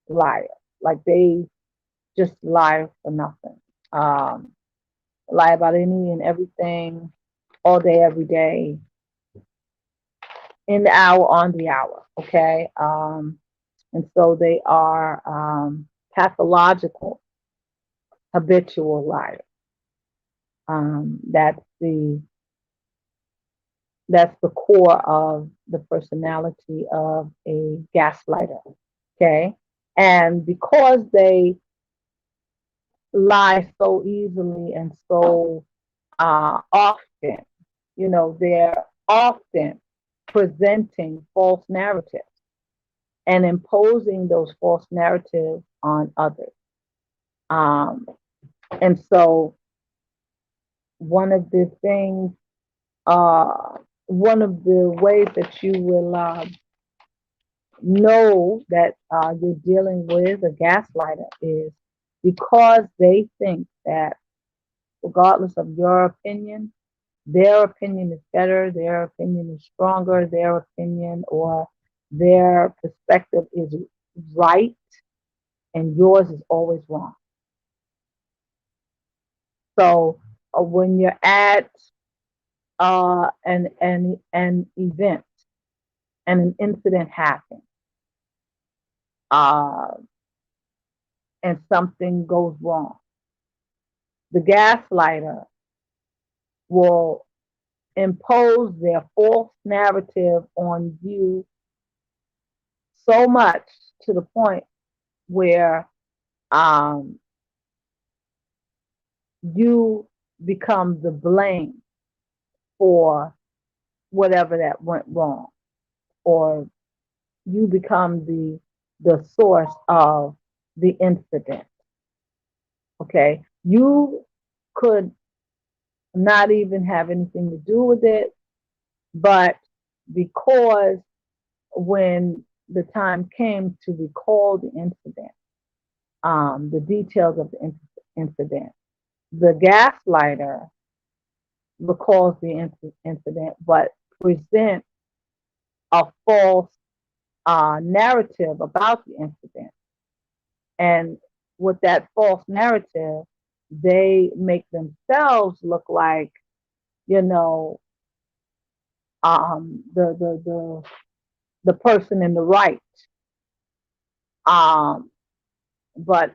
liars. Like they just lie for nothing. Um, lie about any and everything, all day, every day, in the hour, on the hour. Okay. And so they are pathological, habitual liars. Um, that's the that's the core of the personality of a gaslighter. Okay. And because they lie so easily and so often, they're often presenting false narratives and imposing those false narratives on others. Um, and so one of the things, one of the ways that you will know that you're dealing with a gaslighter is because they think that regardless of your opinion, their opinion is better, their opinion is stronger, their opinion or their perspective is right, and yours is always wrong. So when you're at an event and an incident happens, uh, and something goes wrong, the gaslighter will impose their false narrative on you so much to the point where um, you become the blame for whatever that went wrong, or you become the source of the incident. Okay, you could not even have anything to do with it, but because when the time came to recall the incident, the details of the incident, the gaslighter recalls the incident, but presents a false narrative about the incident. And with that false narrative, they make themselves look like, you know, the person in the right. Um, but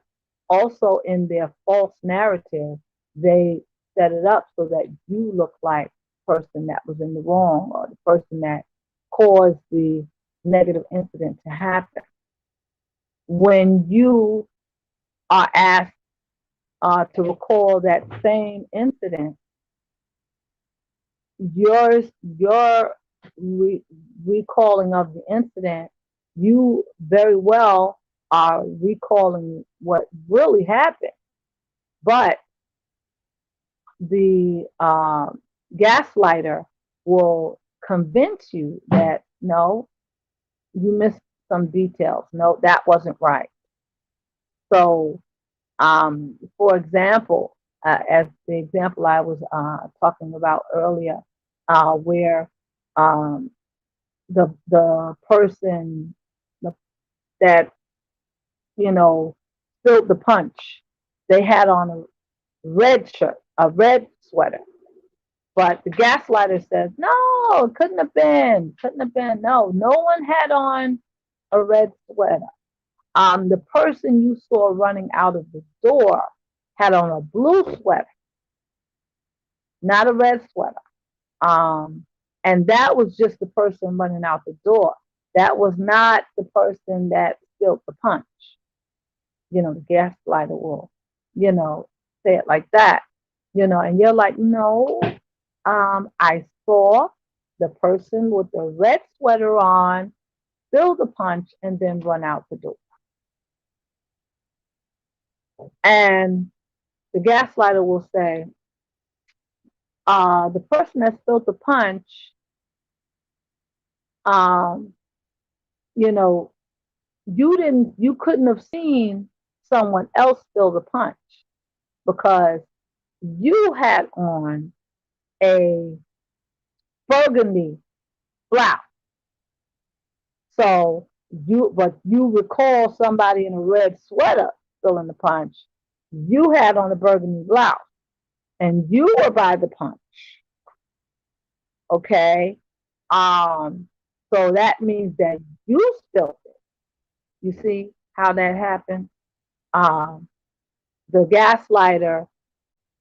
also in their false narrative, they set it up so that you look like the person that was in the wrong, or the person that caused the negative incident to happen. When you are asked to recall that same incident, your recalling of the incident, you very well are recalling what really happened, but the gaslighter will convince you that no, you missed some details. No, that wasn't right. So, for example, as the example I was talking about earlier, where um, the person that spilled the punch, they had on a red shirt, a red sweater. But the gaslighter says, no, it couldn't have been. No, no one had on a red sweater. The person you saw running out of the door had on a blue sweater, not a red sweater. Um, and that was just the person running out the door. That was not the person that spilled the punch. The gaslighter will, you know, say it like that, and you're like, no, I saw the person with the red sweater on spill the punch and then run out the door. And the gaslighter will say, the person that spilled the punch, um, you know, you couldn't have seen someone else spill the punch because you had on a burgundy blouse. But you recall somebody in a red sweater spilling the punch. You had on a burgundy blouse and you were by the punch. Okay. So that means that you spilled it. You see how that happened? Um, the gaslighter,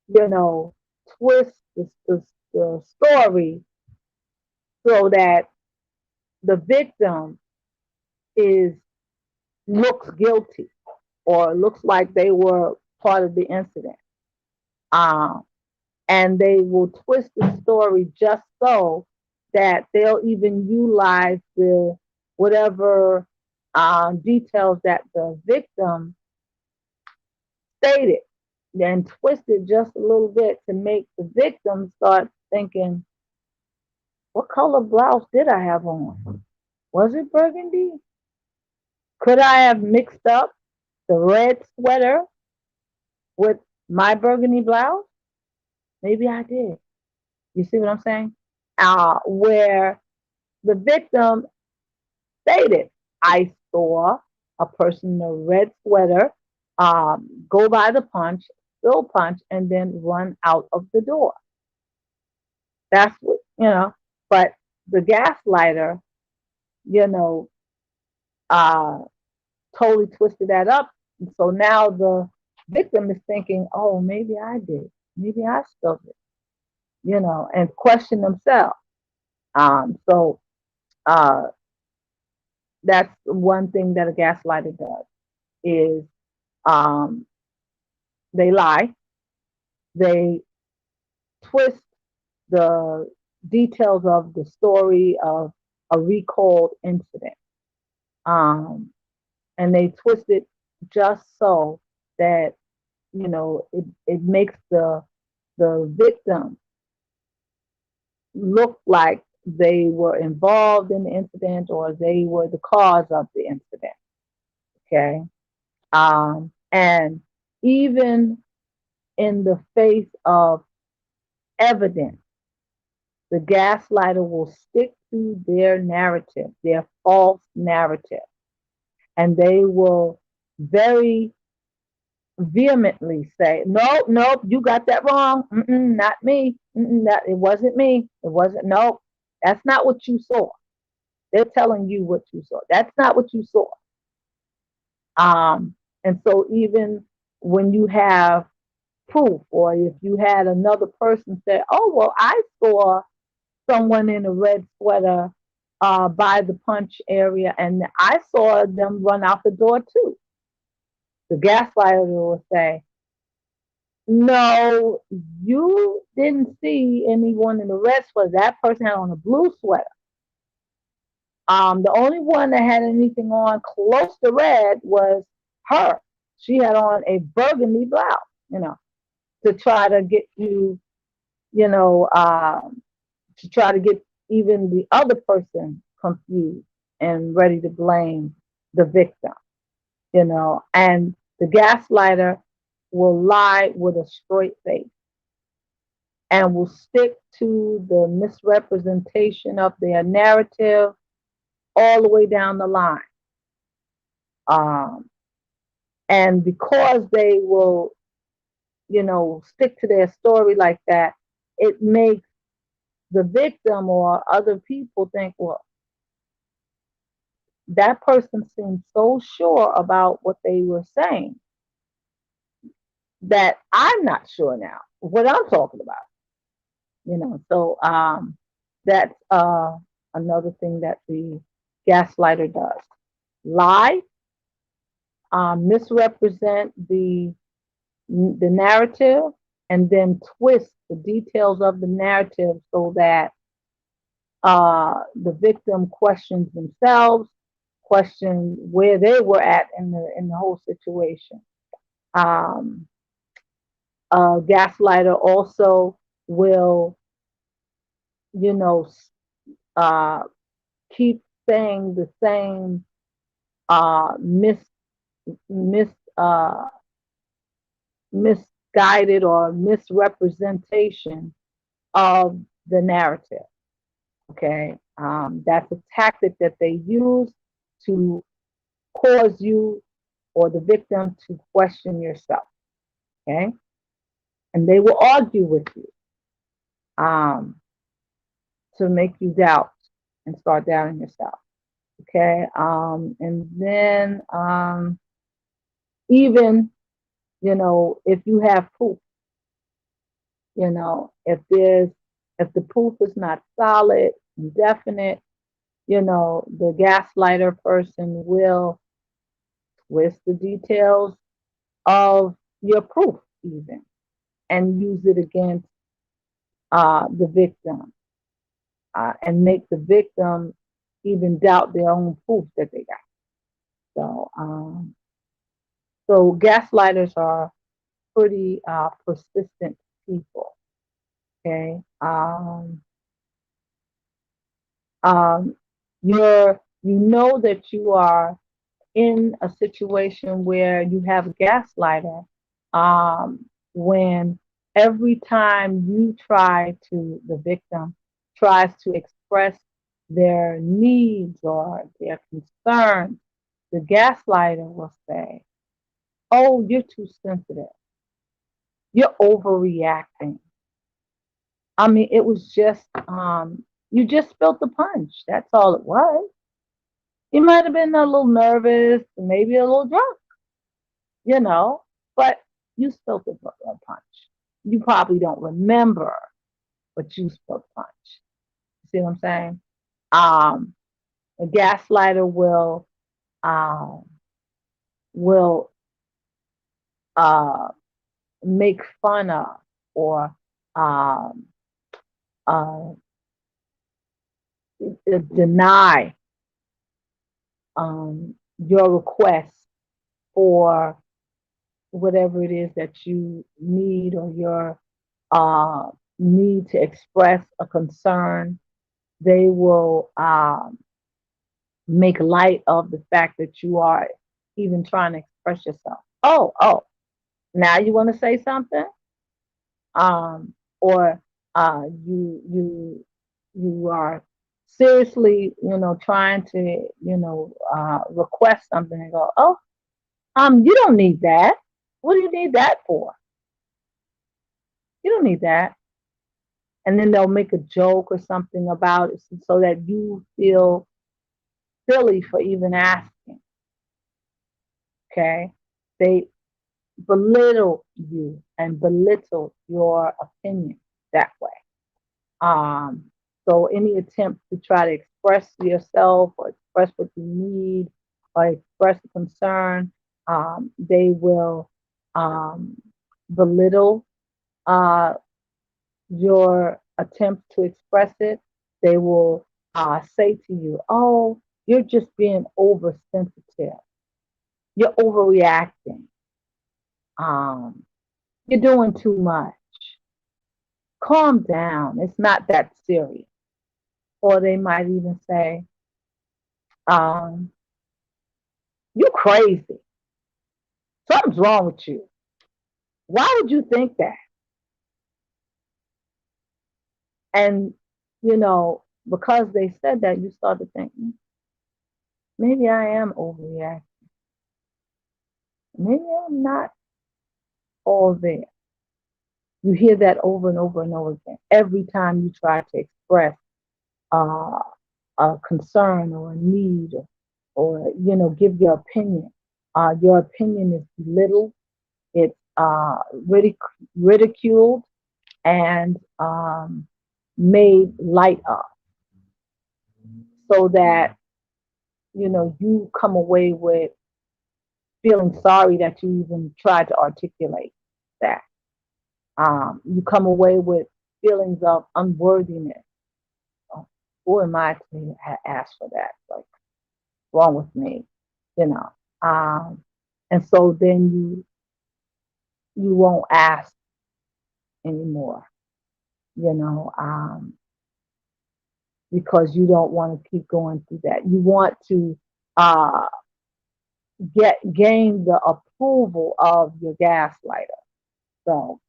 you know, twists the story so that the victim is looks guilty or looks like they were part of the incident. Um, and they will twist the story just so that they'll even utilize the whatever details that the victim stated, then twist it just a little bit to make the victim start thinking, what color blouse did I have on? Was it burgundy? Could I have mixed up the red sweater with my burgundy blouse? Maybe I did. You see what I'm saying? Where the victim stated, I saw a person in a red sweater go by the punch, spill punch, and then run out of the door. That's what. But the gaslighter, you know, uh, totally twisted that up. And so now the victim is thinking, oh, maybe I did. Maybe I spilled it. and question themselves. So uh, that's one thing that a gaslighter does is um, they lie, they twist the details of the story of a recalled incident. Um, and they twist it just so that, it makes the victim look like they were involved in the incident or they were the cause of the incident. Okay. And even in the face of evidence, the gaslighter will stick to their narrative, their false narrative, and they will very vehemently say, "Nope, nope, you got that wrong. Not me. That it wasn't me. It wasn't. Nope, that's not what you saw. They're telling you what you saw. That's not what you saw." And so even when you have proof, or if you had another person say, "Oh, well, I saw someone in a red sweater by the punch area, and I saw them run out the door too." The gaslighter will say, "No, you didn't see anyone in the red sweater. That person had on a blue sweater. The only one that had anything on close to red was her. She had on a burgundy blouse, to try to get you, you know, to try to get even the other person confused and ready to blame the victim, and the gaslighter will lie with a straight face and will stick to the misrepresentation of their narrative all the way down the line. Um, and because they will, stick to their story like that, it makes the victim or other people think, well, that person seems so sure about what they were saying that I'm not sure now what I'm talking about. So that's another thing that the gaslighter does: lie, misrepresent the narrative, and then twist the details of the narrative so that the victim questions themselves, question where they were at in the whole situation. Um, a gaslighter also will, you know, uh, keep saying the same mis mis misguided or misrepresentation of the narrative. Okay, that's a tactic that they use to cause you or the victim to question yourself. Okay, and they will argue with you um, to make you doubt and start doubting yourself. Okay, and then even if you have proof, if the proof is not solid and definite, the gaslighter person will twist the details of your proof even and use it against the victim and make the victim even doubt their own proof that they got. So gaslighters are pretty persistent people. Okay. Um, you know that you are in a situation where you have a gaslighter when every time the victim tries to express their needs or their concerns, the gaslighter will say, "Oh, you're too sensitive. You're overreacting. I mean, it was just, you just spilled the punch. That's all it was. You might have been a little nervous, maybe a little drunk, you know, but you spilled the punch. You probably don't remember, but you spoke punch. See what I'm saying? Um, a gaslighter um, will uh, make fun of or um, uh, deny your request for whatever it is that you need or your uh, need to express a concern. They will make light of the fact that you are even trying to express yourself. Oh, now you want to say something? Or you are seriously, trying to, request something and go, oh, you don't need that. What do you need that for? You don't need that. And then they'll make a joke or something about it so that you feel silly for even asking. Okay. They belittle you and belittle your opinion that way. Um, so any attempt to try to express yourself or express what you need or express a concern, they will um, belittle uh, your attempt to express it. They will say to you, "Oh, you're just being oversensitive. You're overreacting. Um, you're doing too much. Calm down. It's not that serious." Or they might even say, um, "You're crazy. Something's wrong with you. Why would you think that?" And, because they said that, you start to think, maybe I am overreacting. Maybe I'm not all there. You hear that over and over and over again. Every time you try to express uh, a concern or a need or give your opinion is belittled, it's ridiculed, and made light of, so that you come away with feeling sorry that you even tried to articulate that. You come away with feelings of unworthiness. Oh, who am I to ask for that? Like, wrong with me, you know? And so then you won't ask anymore, you know, because you don't want to keep going through that. You want to uh, gain the approval of your gaslighter. So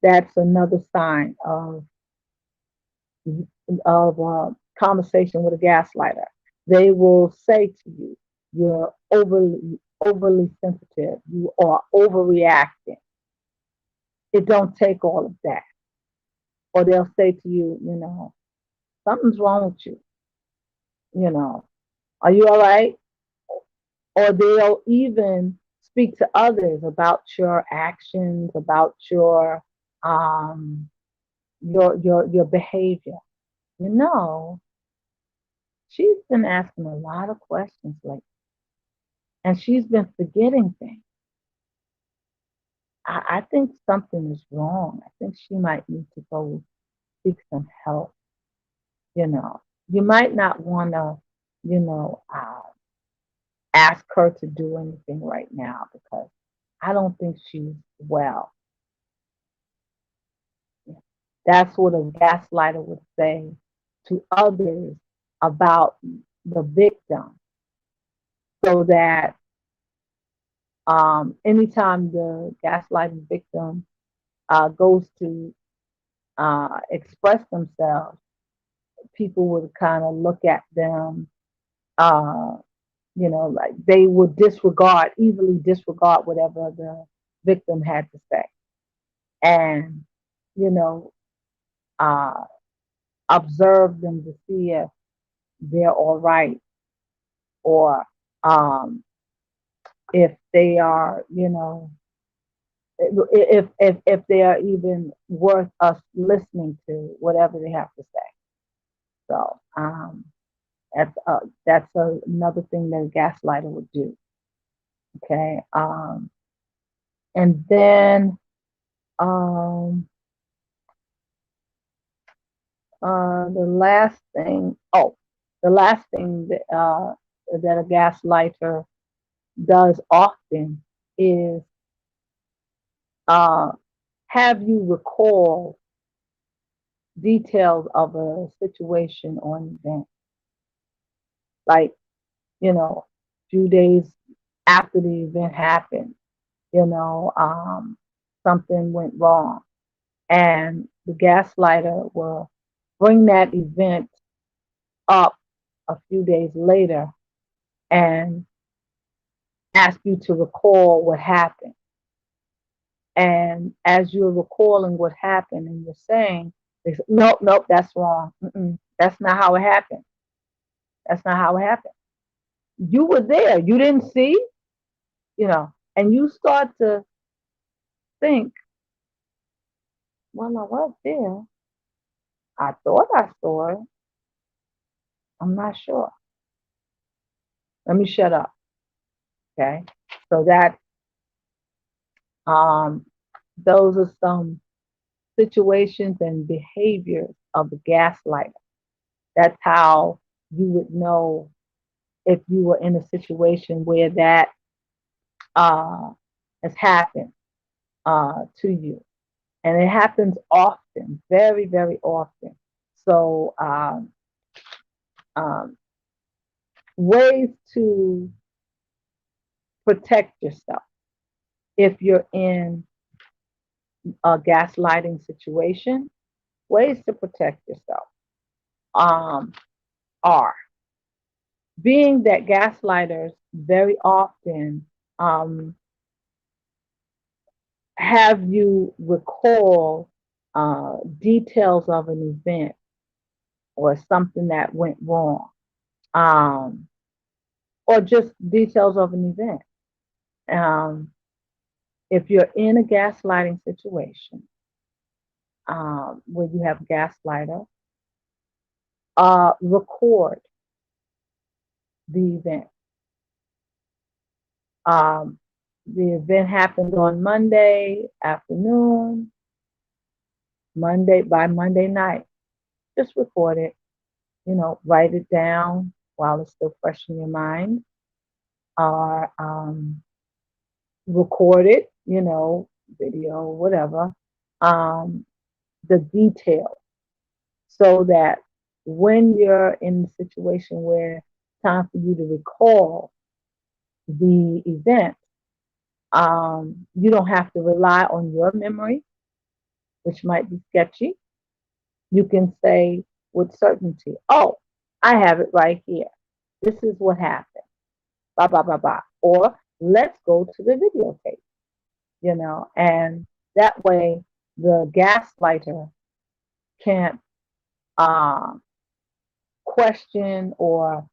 that's another sign of conversation with a gaslighter. They will say to you, "You're overly sensitive. You are overreacting. It don't take all of that." Or they'll say to you, "Something's wrong with you. You know, are you all right?" Or they'll even speak to others about your actions, about um, your behavior. You know, she's been asking a lot of questions lately, and she's been forgetting things. I think something is wrong. I think she might need to go seek some help. You might not want to, you know, uh, ask her to do anything right now because I don't think she's well. That's what a gaslighter would say to others about the victim, so that anytime the gaslighting victim goes to express themselves, people would kind of look at them, uh, like they would easily disregard whatever the victim had to say, and you know, uh, observe them to see if they're all right, or if they are, if they are even worth us listening to whatever they have to say. So that's another thing that a gaslighter would do. Okay. And then um, the last thing. Oh, the last thing that a gaslighter does often is uh, have you recall details of a situation or an event, like, a few days after the event happened, something went wrong, and the gaslighter will bring that event up a few days later and ask you to recall what happened. And as you're recalling what happened and you're saying, they say, nope, nope, that's wrong. That's not how it happened. That's not how it happened. You were there. You didn't see, and you start to think, well, I was there. I thought I saw it. I'm not sure. Let me shut up. Okay. So um, those are some situations and behaviors of the gaslighter. That's how you would know if you were in a situation where that uh, has happened to you. And it happens often, very, very often. So, um, ways to protect yourself if you're in a gaslighting situation, ways to protect yourself um, are being that gaslighters very often have you recall details of an event or something that went wrong, um, or just details of an event. Um, if you're in a gaslighting situation where you have a gaslighter, record the event. Um, the event happened on Monday afternoon, by Monday night. Just record it, write it down while it's still fresh in your mind, or record it, video, whatever, the details, so that when you're in the situation where it's time for you to recall the event, you don't have to rely on your memory, which might be sketchy. You can say with certainty, oh, I have it right here. This is what happened. Blah, blah, blah, blah. Or let's go to the videotape, and that way the gaslighter can't uh, question or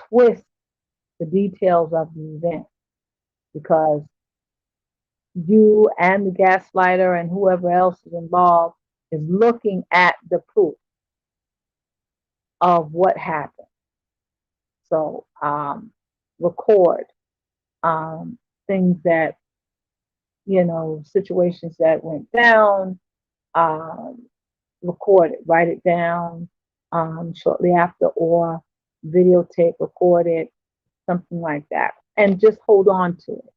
twist the details of the event, because you and the gaslighter and whoever else is involved is looking at the proof of what happened. So record things that, situations that went down, um, record it, write it down shortly after, or videotape, record it, something like that, and just hold on to it,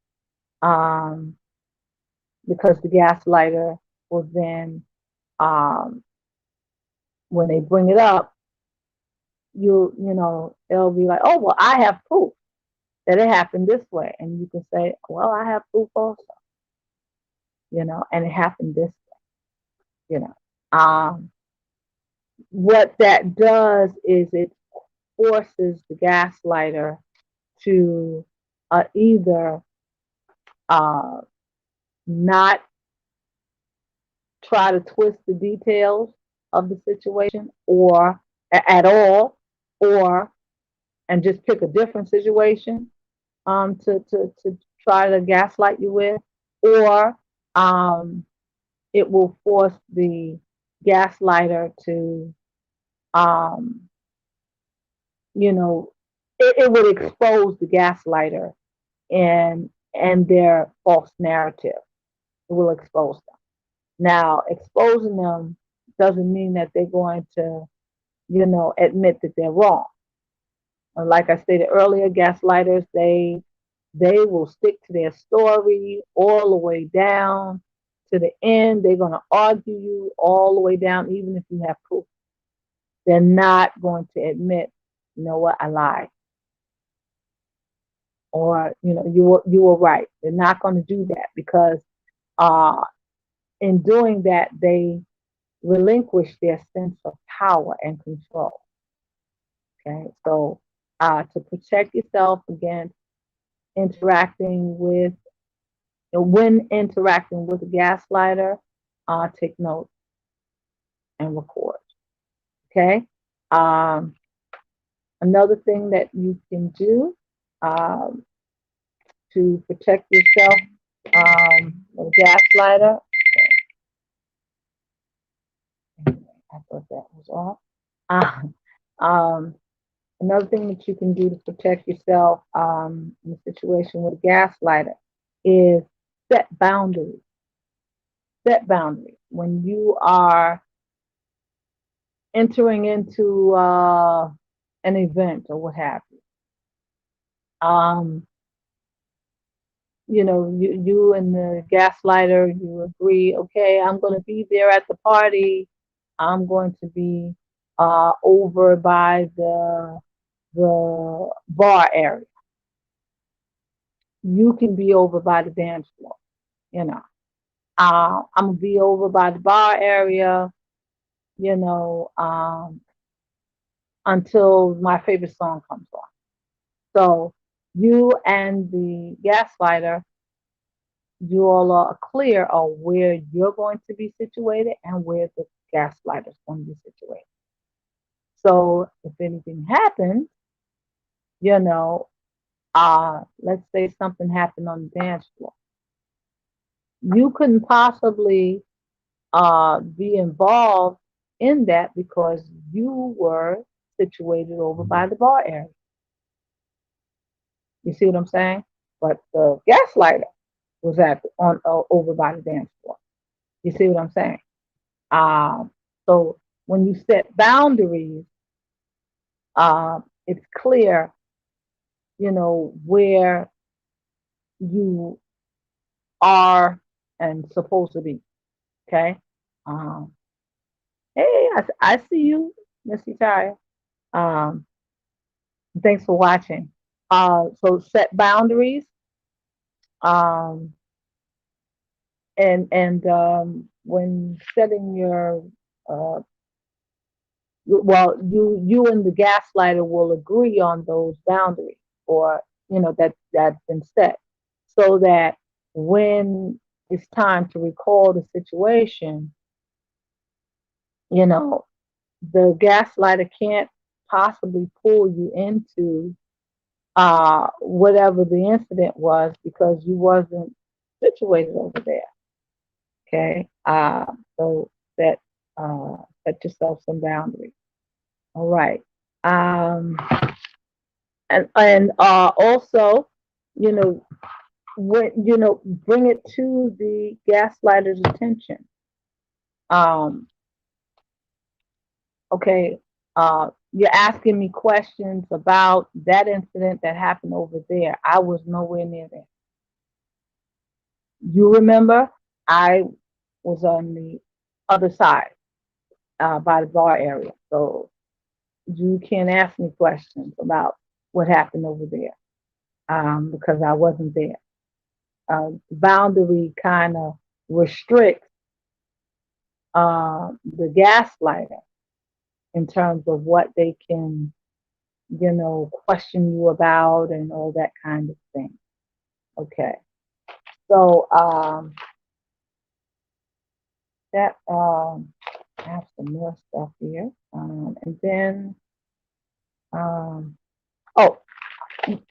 because the gaslighter will then, um, when they bring it up, it'll be like, oh, well, I have proof that it happened this way, and you can say, well, I have proof also, and it happened this way, what that does is it forces the gaslighter to either not try to twist the details of the situation, or at all, or and just pick a different situation to try to gaslight you with, or um, it will force the gaslighter to, um, you know, it would expose the gaslighter and their false narrative. It will expose them. Now, exposing them doesn't mean that they're going to, admit that they're wrong. Like I stated earlier, gaslighters, they will stick to their story all the way down to the end. They're going to argue you all the way down, even if you have proof. They're not going to admit, you know what, I lied, or you were right. They're not going to do that because uh, in doing that, they relinquish their sense of power and control. Okay, so to protect yourself against interacting with, when interacting with a gaslighter, take notes and record. Okay. Um, Another thing that you can do um, to protect yourself with a gaslighter. Okay, I thought that was off. Um, Another thing that you can do to protect yourself in a situation with a gaslighter is set boundaries. Set boundaries. When you are entering into an event or what have you, um, you and the gaslighter, you agree, okay, I'm going to be there at the party. I'm going to be over by the bar area. You can be over by the dance floor. You know, I'm gonna be over by the bar area. You know, until my favorite song comes on. So you and the gaslighter, you all are clear on where you're going to be situated and where the gaslighter is going to be situated. So if anything happens, you know, let's say something happened on the dance floor, you couldn't possibly be involved in that because you were situated over by the bar area. You see what I'm saying? But the gaslighter was at on over by the dance floor. You see what I'm saying? So when you set boundaries, it's clear, where you are and supposed to be. Okay. Um, hey, I see you, Missy Taya. Um, Thanks for watching. So set boundaries, um, and when setting your uh, well, you and the gaslighter will agree on those boundaries, or that's been set, so that when it's time to recall the situation, you know the gaslighter can't possibly pull you into whatever the incident was because you wasn't situated over there. Okay, so set set yourself some boundaries. All right. Um, and also, you know, when bring it to the gaslighter's attention. Um, okay, you're asking me questions about that incident that happened over there. I was nowhere near there. You remember, I was on the other side by the bar area, so you can't ask me questions about what happened over there because I wasn't there. Boundary kind of restricts the gaslighter in terms of what they can, question you about and all that kind of thing. Okay. So that I have some more stuff here. And then oh,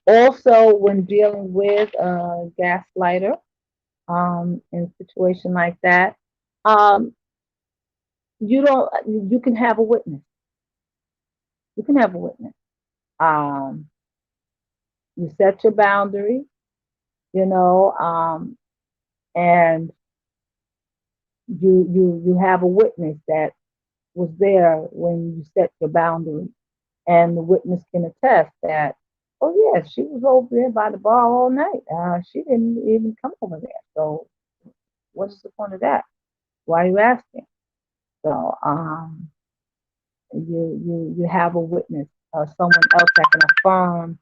also when dealing with a gaslighter, in a situation like that. Um, you don't. You can have a witness. You can have a witness. Um, you set your boundary, you know, and you have a witness that was there when you set your boundary, and the witness can attest that, oh yes, she was over there by the bar all night. She didn't even come over there. So what's the point of that? Why are you asking? So you have a witness, someone else that can affirm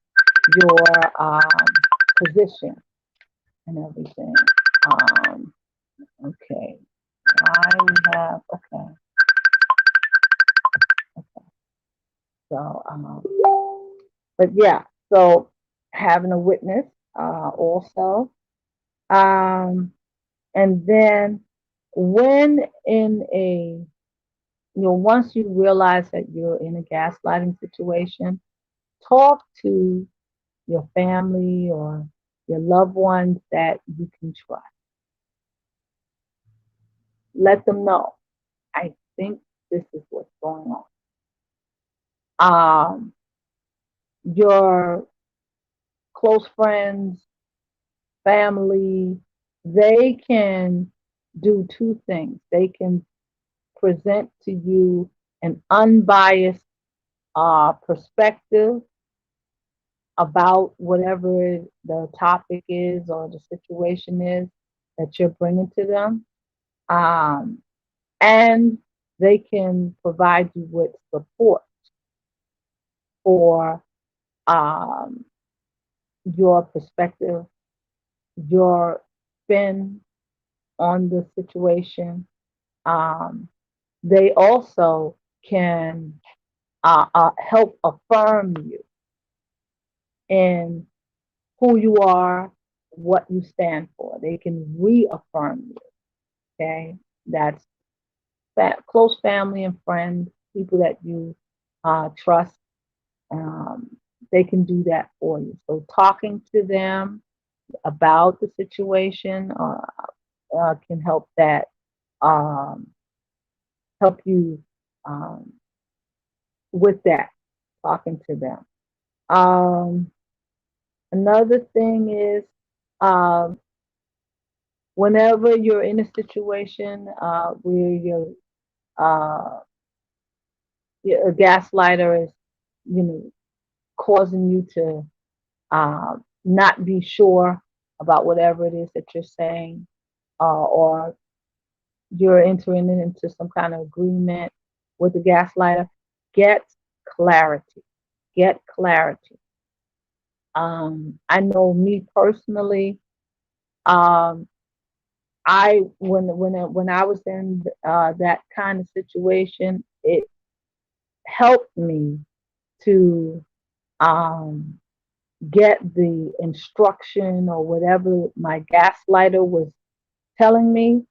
your position and everything. Um, okay, why we have okay. So but yeah, so having a witness also, um, and then when in a once you realize that you're in a gaslighting situation, talk to your family or your loved ones that you can trust. Let them know. I think this is what's going on. Your close friends, family, they can do two things. They can present to you an unbiased perspective about whatever the topic is or the situation is that you're bringing to them. Um, and they can provide you with support for um, your perspective, your spin on the situation. Um, they also can help affirm you in who you are, what you stand for. They can reaffirm you. Okay, that's close family and friends, people that you trust. Um, they can do that for you. So talking to them about the situation can help that um, help you um, with that. Talking to them. Um, Another thing is um, whenever you're in a situation where uh, a gaslighter is, you know, causing you to not be sure about whatever it is that you're saying, or you're entering into some kind of agreement with the gaslighter, get clarity. Get clarity. I know me personally. Um, I when I was in that kind of situation, it helped me to um, get the instruction or whatever my gaslighter was telling me.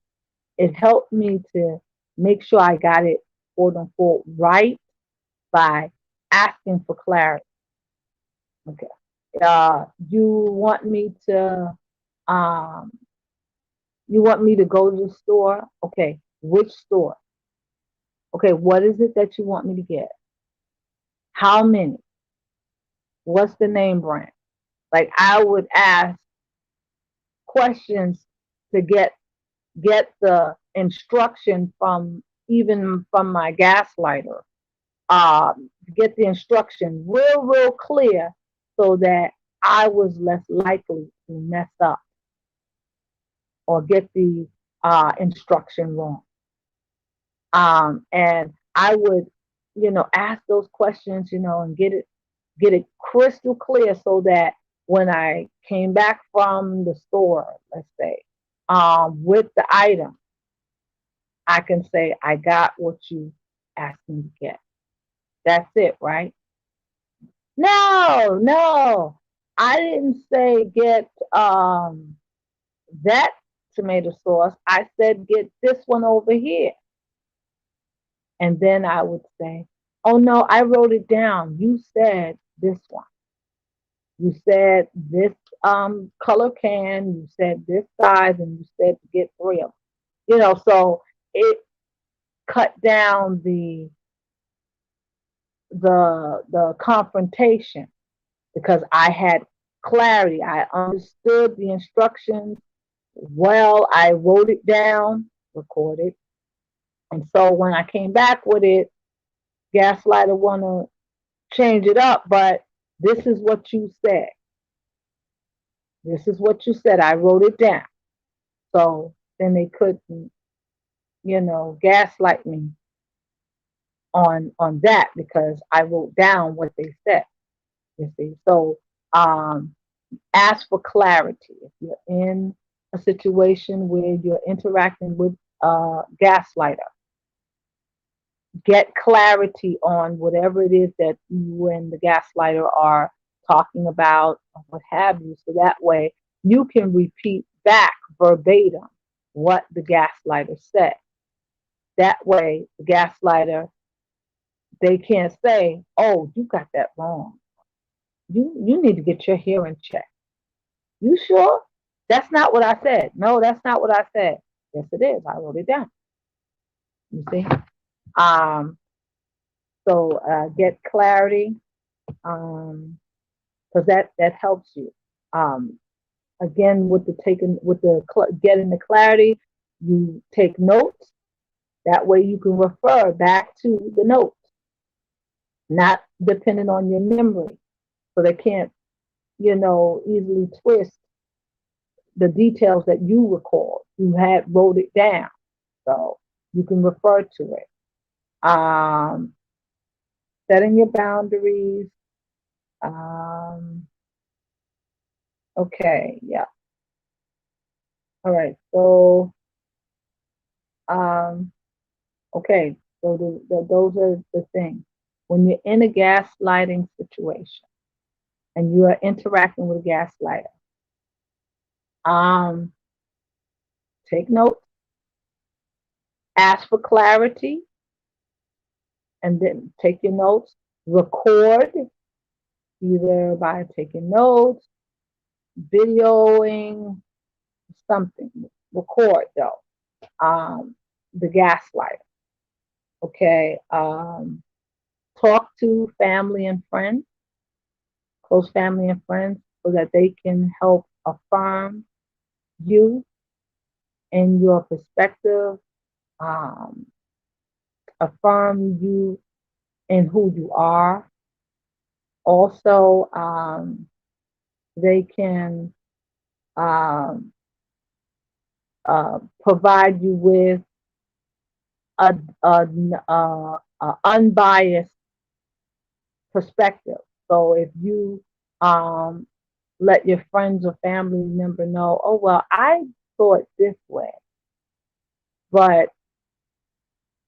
It helped me to make sure I got it, quote unquote, right by asking for clarity. Okay. You want me to um, you want me to go to the store? Okay. Which store? Okay. What is it that you want me to get? How many? What's the name brand? Like I would ask questions to get the instruction from even from my gaslighter. Get the instruction real clear so that I was less likely to mess up or get the instruction wrong. And I would, ask those questions, and get it crystal clear so that when I came back from the store, let's say, with the item, I can say I got what you asked me to get. That's it, right? No, no. I didn't say get that tomato sauce. I said get this one over here. And then I would say, oh no, I wrote it down. You said this one. You said this color can, you said this size, and you said to get three of them. So it cut down the confrontation because I had clarity. I understood the instructions well. I wrote it down, recorded. And so when I came back with it, Gaslighter want to change it up, but this is what you said. This is what you said. I wrote it down. So then they couldn't, gaslight me on that because I wrote down what they said. You see. So ask for clarity. If you're in a situation where you're interacting with a gaslighter, get clarity on whatever it is that you and the gaslighter are talking about, or what have you, so that way you can repeat back verbatim what the gaslighter said. That way, the gaslighter, they can't say, "Oh, you got that wrong. You need to get your hearing checked. You sure? That's not what I said. No, that's not what I said. Yes, it is. I wrote it down." You see? Um, so get clarity, because that helps you. Um, again, with the getting the clarity, you take notes. That way, you can refer back to the notes, not dependent on your memory, so they can't, easily twist the details that you recall. You had wrote it down, so you can refer to it. Um, setting your boundaries. Um, okay, yeah. All right. So, um, okay. So those are the things. When you're in a gaslighting situation and you are interacting with a gaslighter, um, take notes, ask for clarity, and then take your notes. Record either by taking notes, videoing, something. Record though. The gaslighter. Okay. Talk to family and friends, close family and friends, so that they can help affirm you and your perspective, um, affirm you in who you are. Also, they can um, provide you with a, a, a unbiased perspective. So if you let your friends or family member know, "Oh, well, I saw it this way, but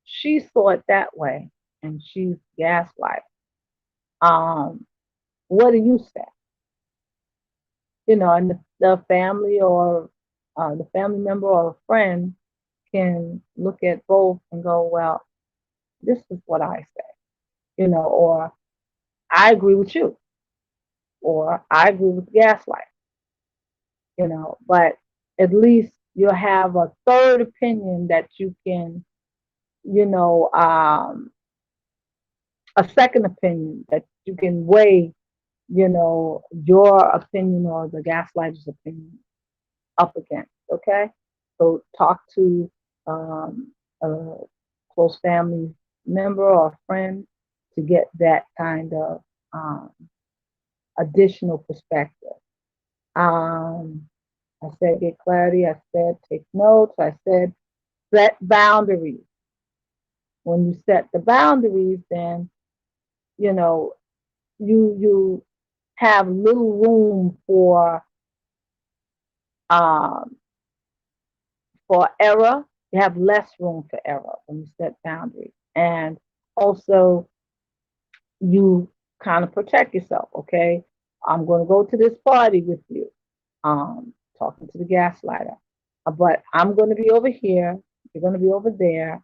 she saw it that way, and she's gaslight." What do you say? And the family or the family member or a friend can look at both and go, "Well, this is what I say," or "I agree with you," or "I agree with gaslight," but at least you'll have a third opinion that you can, you know, um, a second opinion that you can weigh, your opinion or the gaslighter's opinion up against. Okay, so talk to a close family member or friend to get that kind of um, additional perspective. Um, I said get clarity. I said take notes. I said set boundaries. When you set the boundaries, then you know you have little room um, for error. You have less room for error when you set boundaries, and also you kind of protect yourself. Okay, I'm going to go to this party with you. Talking to the gaslighter, but I'm going to be over here. You're going to be over there,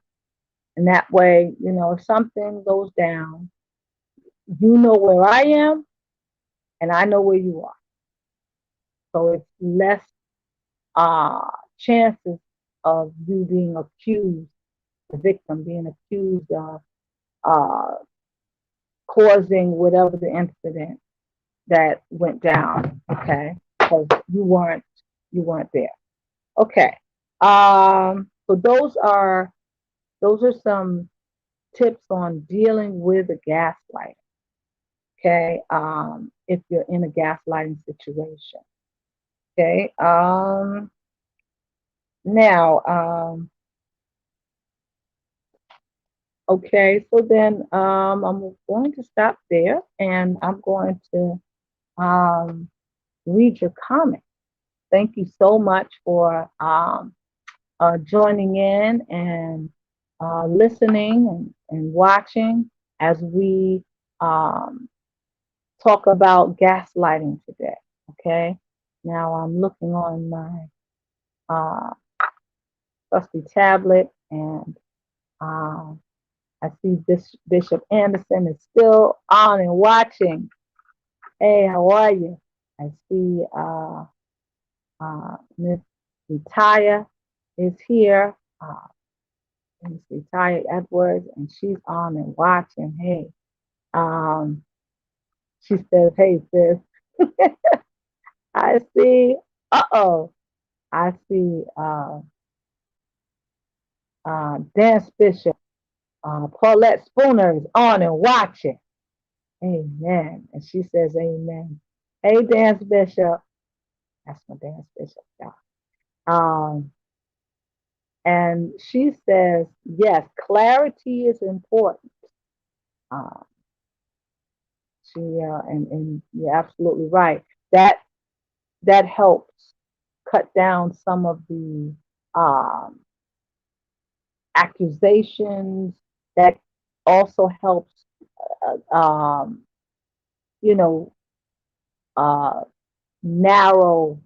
and that way, if something goes down, you know where I am, and I know where you are. So it's less uh, chances of you being accused, the victim being accused of uh, causing whatever the incident that went down. Okay, because you weren't there. Okay. So those are some tips on dealing with a gaslighter. Okay. If you're in a gaslighting situation. Okay. Now, okay. So then, I'm going to stop there, and I'm going to um, read your comment. Thank you so much for joining in and listening and watching as we um, talk about gaslighting today. Okay. Now I'm looking on my uh, trusty tablet, and um, I see Bishop Anderson is still on and watching. Hey, how are you? I see Miss Retire is here. Miss Retire Edwards, and she's on and watching. Hey, um, she says, "Hey, sis, I see. Uh-oh, I see. Dance Bishop, Paulette Spooner is on and watching. Amen." And she says, "Amen." Hey, Dance Bishop. That's my Dance Bishop, y'all. And she says, "Yes, clarity is important." Uh, and you're absolutely right. That that helps cut down some of the um, accusations. That also helps, you know, uh, narrow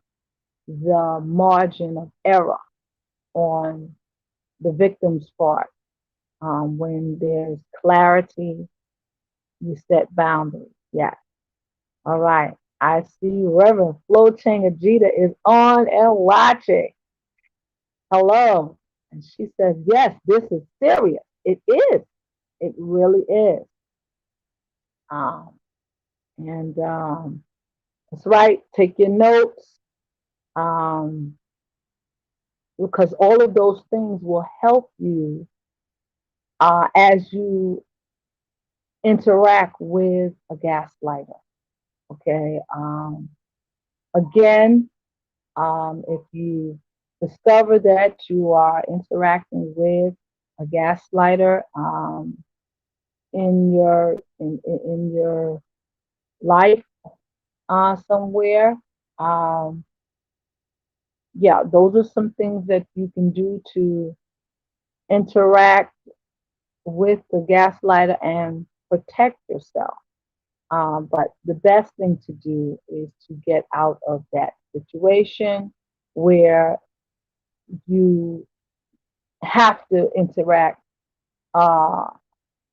the margin of error on the victim's part. When there's clarity, you set boundaries. Yeah. All right. I see Reverend Flo Changajita is on and watching. Hello. And she says, yes, this is serious. It is. It really is. Um, and that's right. Take your notes, um, because all of those things will help you as you interact with a gaslighter. Okay. Again, if you discover that you are interacting with a gaslighter in your life somewhere, um, yeah, those are some things that you can do to interact with the gaslighter and protect yourself. But the best thing to do is to get out of that situation where you have to interact uh,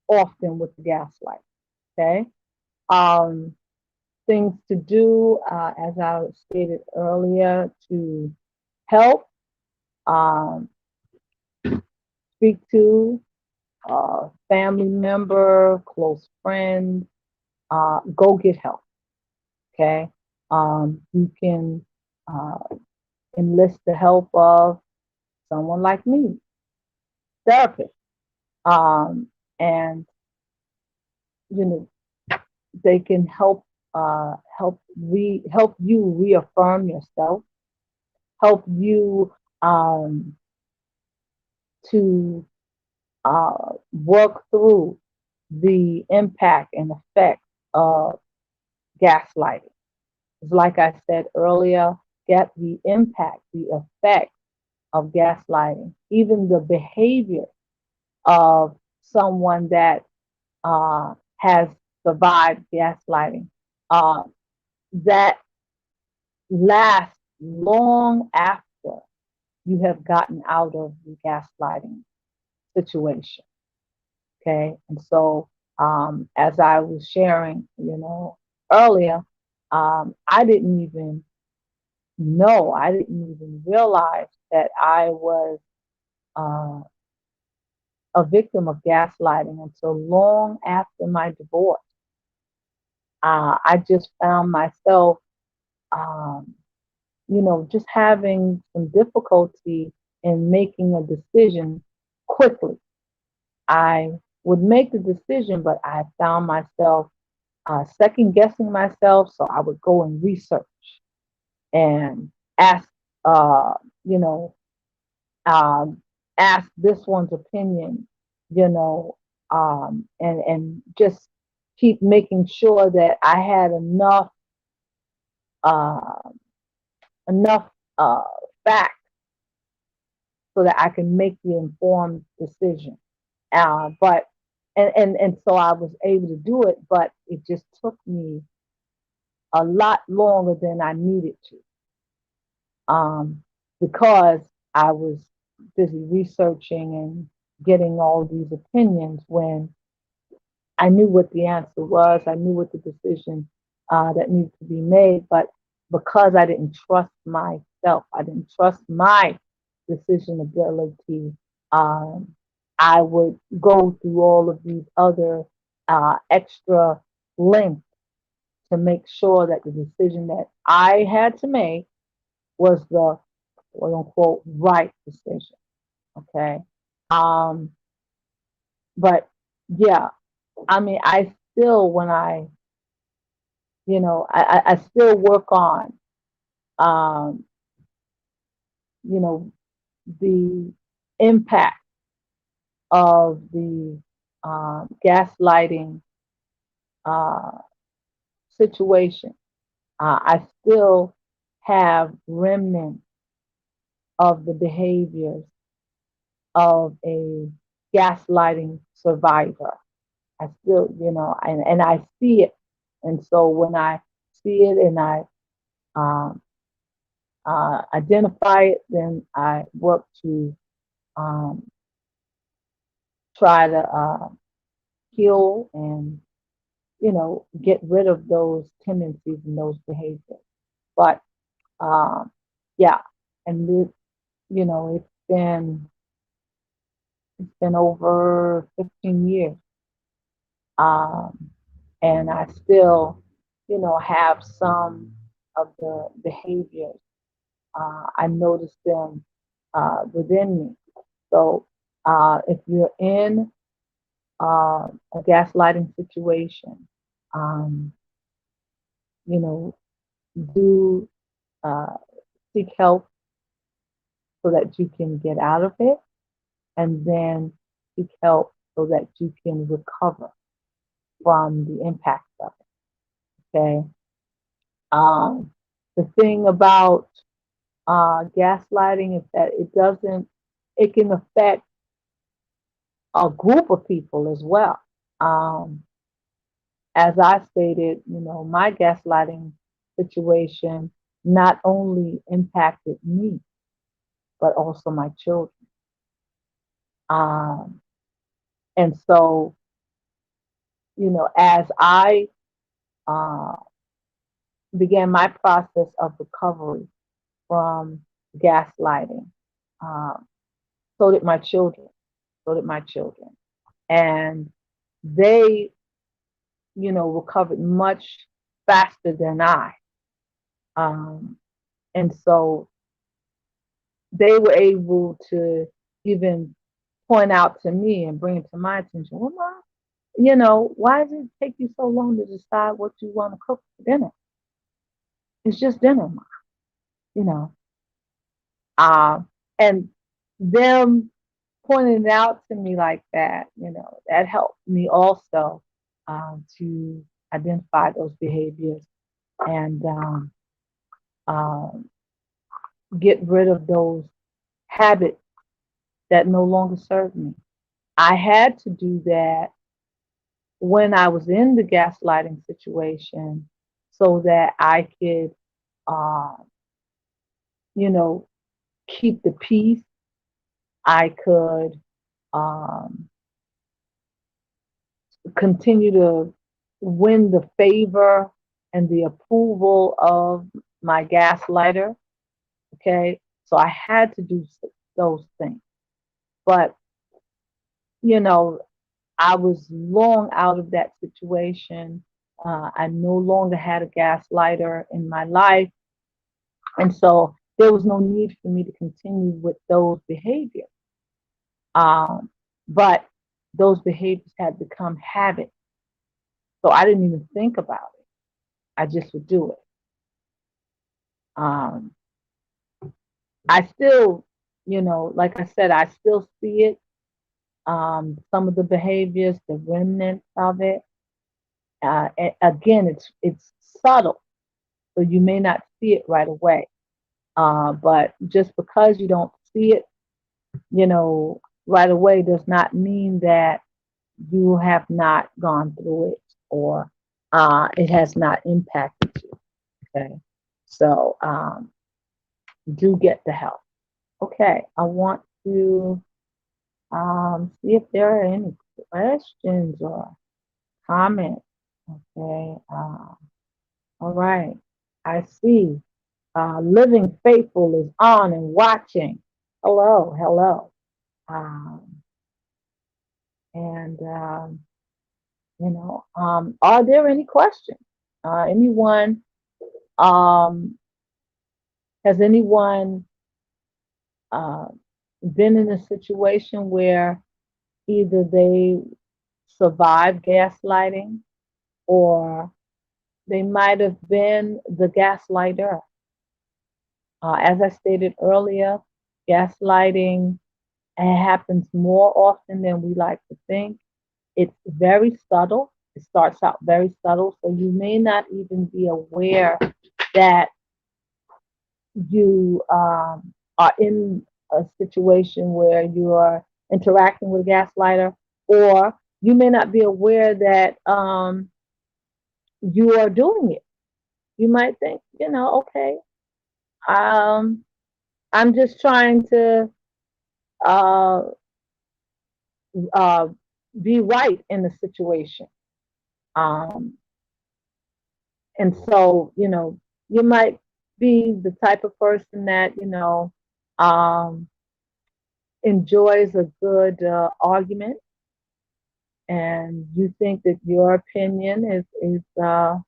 often with the gaslight. Okay. Um, Things to do, as I stated earlier, to help, um, speak to a family member, close friend, go get help. Okay. You can uh, enlist the help of someone like me, therapist. And you know, they can help you reaffirm yourself, help you to work through the impact and effect of gaslighting. It's like I said earlier, get the impact, the effect of gaslighting, even the behavior of someone that has survived gaslighting, uh, that lasts long after you have gotten out of the gaslighting situation. Okay. And so, as I was sharing, earlier, I didn't even know, I didn't even realize that I was uh, a victim of gaslighting until long after my divorce. I just found myself, um, just having some difficulty in making a decision quickly. I would make the decision, but I found myself second guessing myself. So I would go and research and ask, uh, you know, um, ask this one's opinion, you know, and just keep making sure that I had uh, enough uh, facts so that I can make the informed decision. But and so I was able to do it, but it just took me a lot longer than I needed to, because I was busy researching and getting all these opinions when I knew what the answer was. I knew what the decision that needed to be made, but because I didn't trust myself, I didn't trust my decision ability. Um, I would go through all of these other extra links to make sure that the decision that I had to make was the quote unquote right decision. Okay. Um, but yeah, I mean, I still, when I still work on, um, you know, the impact of the gaslighting uh, situation. I still have remnants of the behaviors of a gaslighting survivor. I still, and I see it. And so when I see it and I um, identify it, then I work to um, try to heal and, get rid of those tendencies and those behaviors. But um, yeah, and this, it's been over 15 years, um, and I still, have some of the behaviors. I notice them within me. So if you're in a gaslighting situation, um, you know, do uh, seek help so that you can get out of it, and then seek help so that you can recover from the impact of it. Okay. The thing about gaslighting is that it can affect a group of people as well. Um, as I stated, my gaslighting situation not only impacted me, but also my children. Um, and so, as I uh, began my process of recovery from gaslighting, um, so did my children. So did my children. And they, recovered much faster than I. Um, and so they were able to even point out to me and bring it to my attention. Well, Mom, why does it take you so long to decide what you want to cook for dinner? It's just dinner, Mom. You know, and them pointing it out to me like that, that helped me also to identify those behaviors and um, get rid of those habits that no longer serve me. I had to do that when I was in the gaslighting situation so that I could, uh, you know, keep the peace. I could um, continue to win the favor and the approval of my gaslighter. Okay. So I had to do those things. But, you know, I was long out of that situation. I no longer had a gaslighter in my life. And so there was no need for me to continue with those behaviors. Um, but those behaviors had become habit. So I didn't even think about it. I just would do it. Um, I still, like I said, I still see it. Some of the behaviors, the remnants of it. Again, it's subtle, so you may not see it right away. But just because you don't see it, right away does not mean that you have not gone through it or it has not impacted you. Okay. So do get the help. Okay. I want to see if there are any questions or comments. Okay. All right. I see. Living Faithful is on and watching. Hello. Hello. Um, and are there any questions? Anyone? Has anyone uh, been in a situation where either they survived gaslighting or they might have been the gaslighter? As I stated earlier, gaslighting happens more often than we like to think. It's very subtle. It starts out very subtle, so you may not even be aware that you are in a situation where you are interacting with a gaslighter, or you may not be aware that you are doing it. You might think, okay, um, I'm just trying to uh, uh, be right in the situation. Um, and so, you might be the type of person that, um, enjoys a good argument, and you think that your opinion is the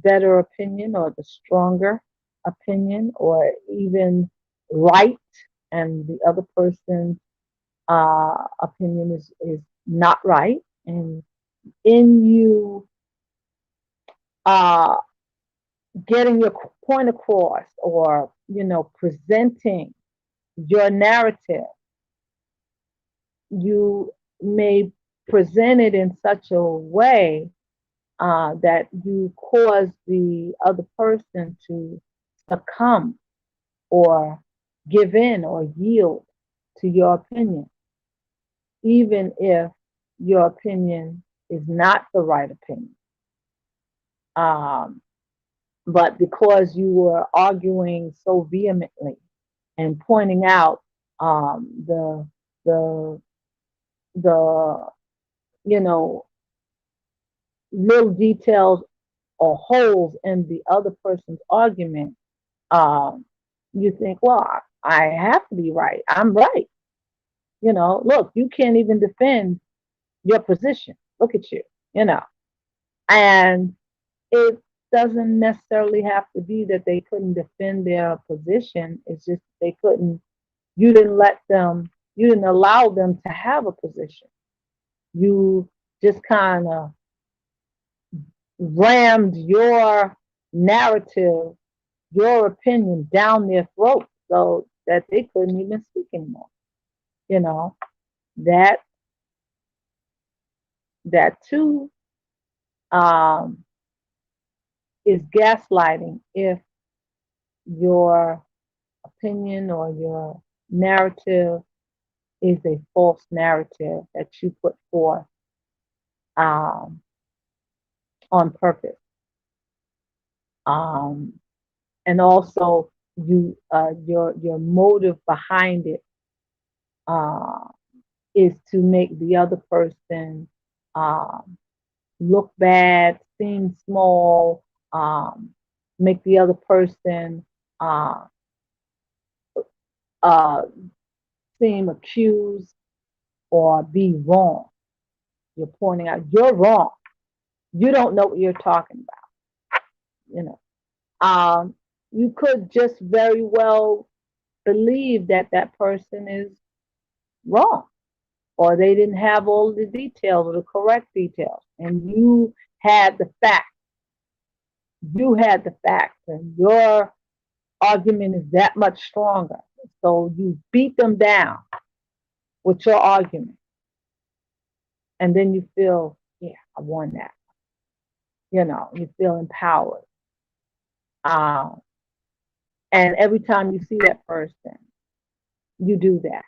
better opinion or the stronger opinion or even right, and the other person's opinion is not right, and in you uh, getting your point across, or presenting your narrative, you may present it in such a way that you cause the other person to succumb or give in or yield to your opinion, even if your opinion is not the right opinion. Um, but because you were arguing so vehemently and pointing out the the you know little details or holes in the other person's argument, um, you think, well, I have to be right. I'm right. Look, you can't even defend your position. Look at you, you know. And it doesn't necessarily have to be that they couldn't defend their position. It's just they couldn't, you didn't allow them to have a position. You just kind of rammed your narrative, your opinion down their throat so that they couldn't even speak anymore. You know, that that too um, is gaslighting if your opinion or your narrative is a false narrative that you put forth um, on purpose. Um, and also your motive behind it uh, is to make the other person um, look bad, seem small, um, make the other person uh, uh, seem accused or be wrong. You're pointing out you're wrong. You don't know what you're talking about. You know, um, you could just very well believe that that person is wrong, or they didn't have all the details or the correct details, and you had the facts. You had the facts, and your argument is that much stronger. So you beat them down with your argument, and then you feel, yeah, I won that. You feel empowered. Um, and every time you see that person, you do that.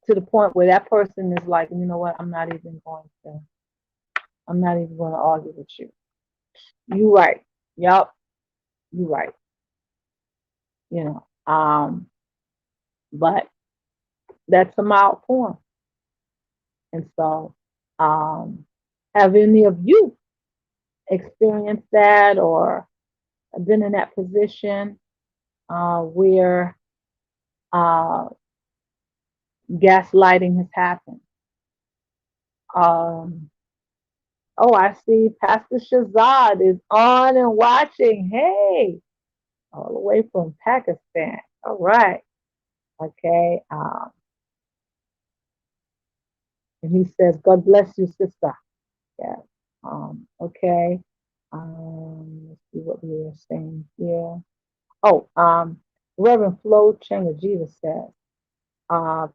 To the point where that person is like, you know what, I'm not even going to argue with you. You right. Yep, you right. You know, but that's a mild form. And so, um, have any of you experienced that or been in that position where uh, gaslighting has happened? Um, oh, I see Pastor Shazad is on and watching. Hey, all the way from Pakistan. All right. Okay. And he says, God bless you, sister. Yeah. Okay. Let's see what we were saying here. Oh, Reverend Flo Chang of Jesus says,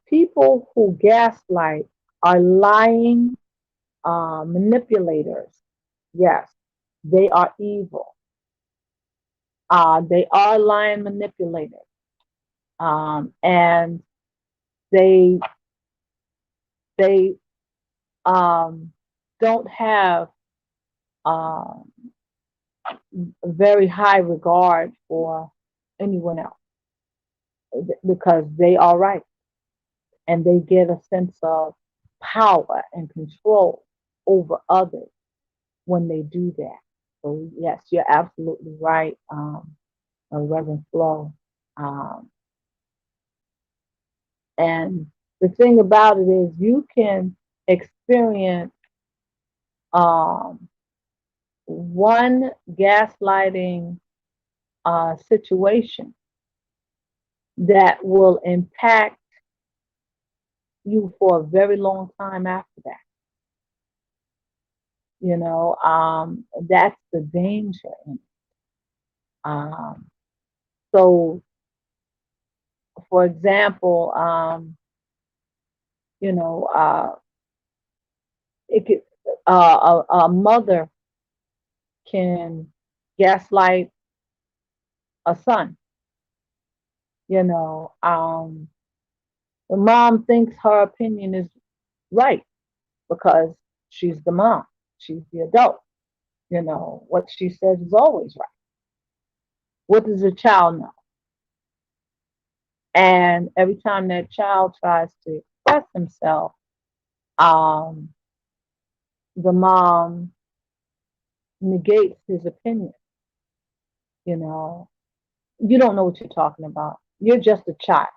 people who gaslight are lying manipulators. Yes, they are evil. They are lying manipulators. And they they don't have um, a very high regard for anyone else because they are right and they get a sense of power and control over others when they do that. So yes, you're absolutely right, Reverend Flo. Um, and the thing about it is you can experience um, one gaslighting situation that will impact you for a very long time after that. That's the danger in it. Um, so, for example, you know, it could a mother can gaslight a son. You know, the mom thinks her opinion is right because she's the mom, she's the adult. You know, what she says is always right. What does the child know? And every time that child tries to express himself, um, the mom negates his opinion. You know, you don't know what you're talking about. You're just a child.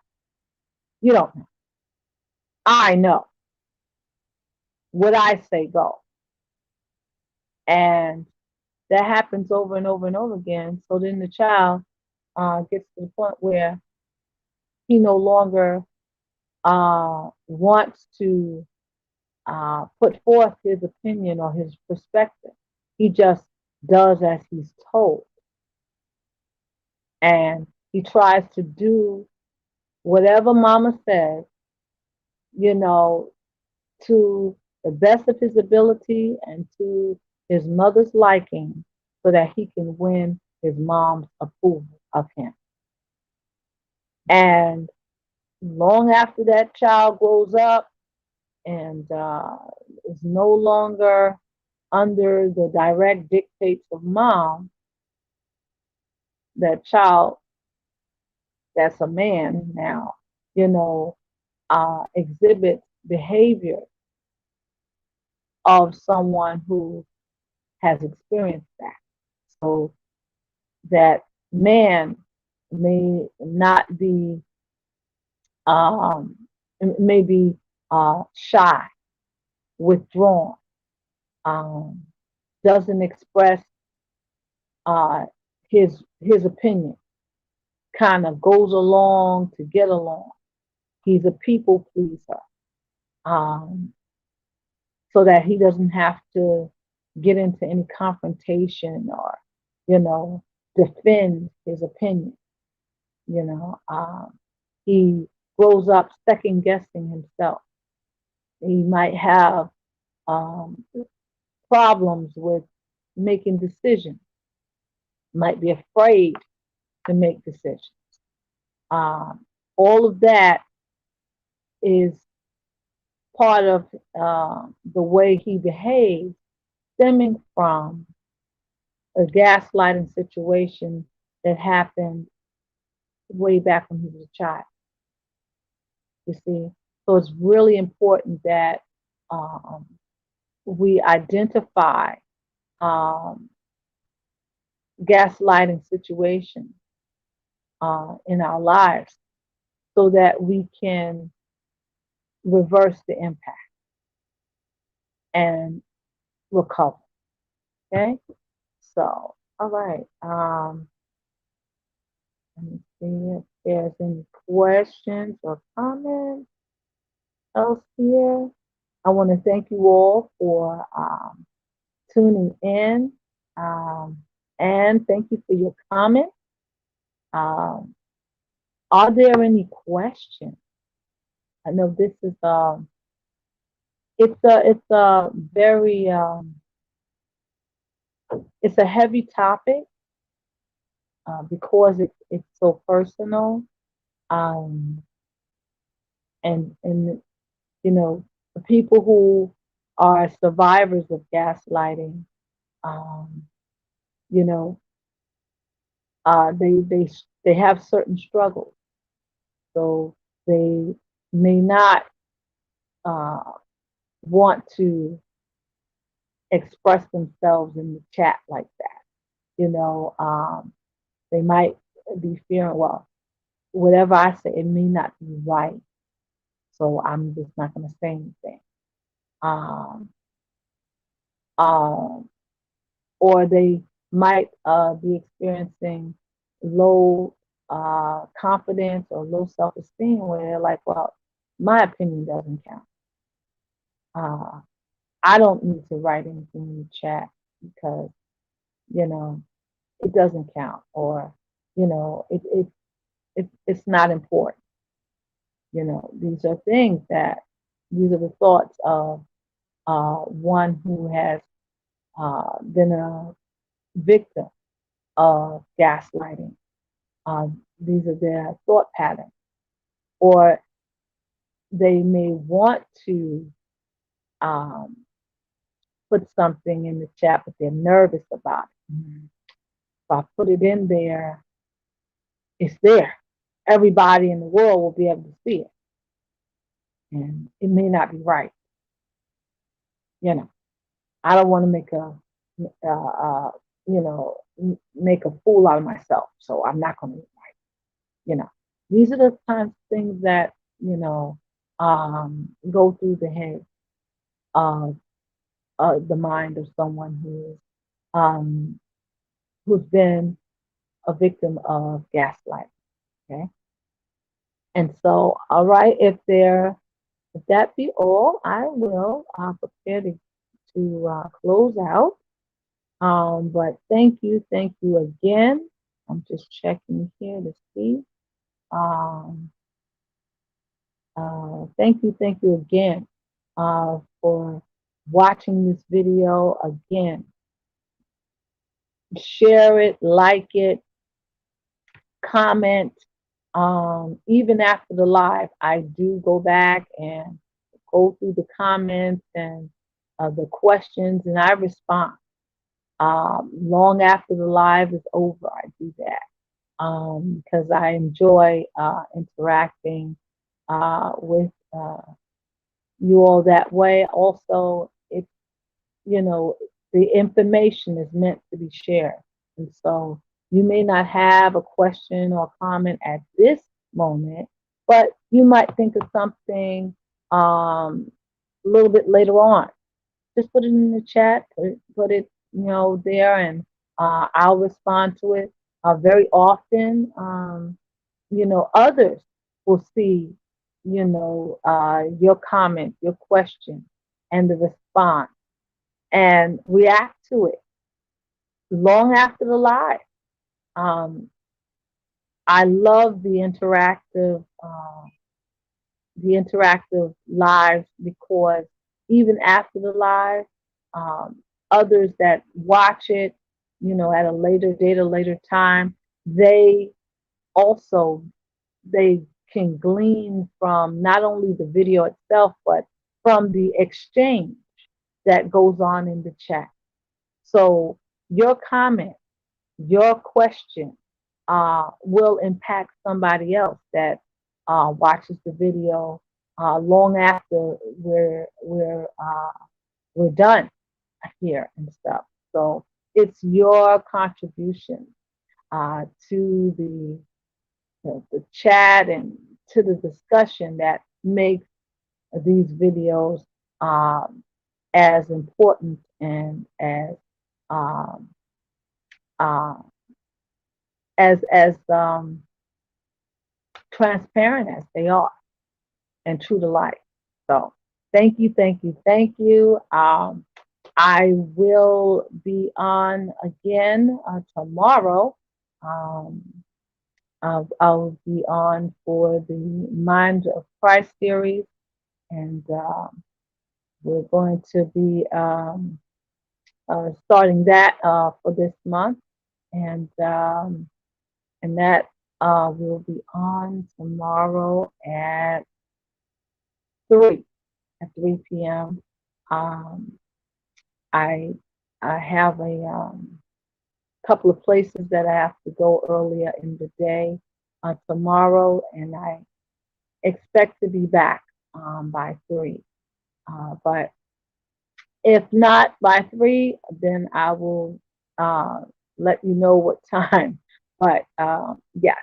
You don't know. I know. What I say go. And that happens over and over and over again. So then the child gets to the point where he no longer wants to put forth his opinion or his perspective. He just does as he's told. And he tries to do whatever mama says, you know, to the best of his ability and to his mother's liking so that he can win his mom's approval of him. And long after that child grows up and is no longer under the direct dictates of mom, that child, that's a man now, exhibits behavior of someone who has experienced that. So that man may not be, um, may be shy, withdrawn, um, doesn't express uh, his opinion, kind of goes along to get along. He's a people pleaser, um, so that he doesn't have to get into any confrontation or, you know, defend his opinion. You know, he grows up second guessing himself. He might have um, problems with making decisions, might be afraid to make decisions. All of that is part of the way he behaves, stemming from a gaslighting situation that happened way back when he was a child. You see, so it's really important that um, we identify um, gaslighting situations in our lives so that we can reverse the impact and recover. Okay, so all right. Let me see if there's any questions or comments else here. I want to thank you all for tuning in, and thank you for your comments. Um, are there any questions? I know this is it's a very it's a heavy topic because it's so personal, um, and you know, the people who are survivors of gaslighting, um, you know, they have certain struggles, so they may not uh, want to express themselves in the chat like that. You know, they might be fearing, well, whatever I say, it may not be right, so I'm just not going to say anything. Um, um, or they might be experiencing low confidence or low self-esteem where they're like, well, my opinion doesn't count. I don't need to write anything in the chat because, you know, it doesn't count, or, you know, it's not important. You know, these are the thoughts of one who has been a victim of gaslighting. These are their thought patterns, or they may want to um, put something in the chat, but they're nervous about it. If I put it in there, it's there. Everybody in the world will be able to see it, and it may not be right. You know, I don't want to make you know, make a fool out of myself, so I'm not going to write. You know, these are the kinds of things that, you know, go through the head of the mind of someone um, who's been a victim of gaslighting. Okay, and so, all right, if that be all, I will prepare to close out. But thank you again. I'm just checking here to see. Um, thank you again for watching this video. Again, share it, like it, comment. Even after the live, I do go back and go through the comments and the questions, and I respond. Long after the live is over, I do that because I enjoy interacting with you all that way. Also, you know, the information is meant to be shared. And so you may not have a question or comment at this moment, but you might think of something a little bit later on. Just put it in the chat, put it, there, and I'll respond to it. Very often, others will see, your comment, your question, and the response, and react to it long after the live. Um, I love the interactive lives, because even after the live, um, others that watch it, at a later date, a later time, they also they can glean from not only the video itself, but from the exchange that goes on in the chat. So your comment, your question, will impact somebody else that watches the video long after we're done here and stuff. So it's your contribution to the chat and to the discussion that makes these videos as important and um, uh, as transparent as they are and true to life. So thank you, thank you, thank you. I will be on again tomorrow. Um, I'll be on for the Mind of Christ series, and we're going to be starting that for this month, and that will be on tomorrow at 3 p.m. I I have a couple of places that I have to go earlier in the day tomorrow, and I expect to be back by 3. But if not by 3, then I will uh, let you know what time. But yeah,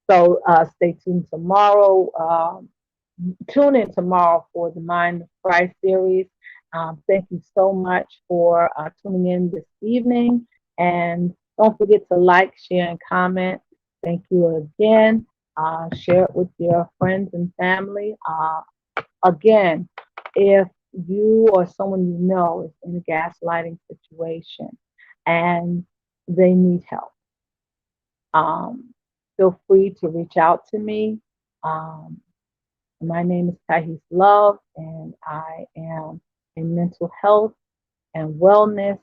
so stay tuned tomorrow. Tune in tomorrow for the Mind of Christ series. Thank you so much for tuning in this evening. And don't forget to like, share, and comment. Thank you again. Share it with your friends and family. Again, if you or someone you know is in a gaslighting situation and they need help, feel free to reach out to me. Um, my name is Tahis Love, and I am a mental health and wellness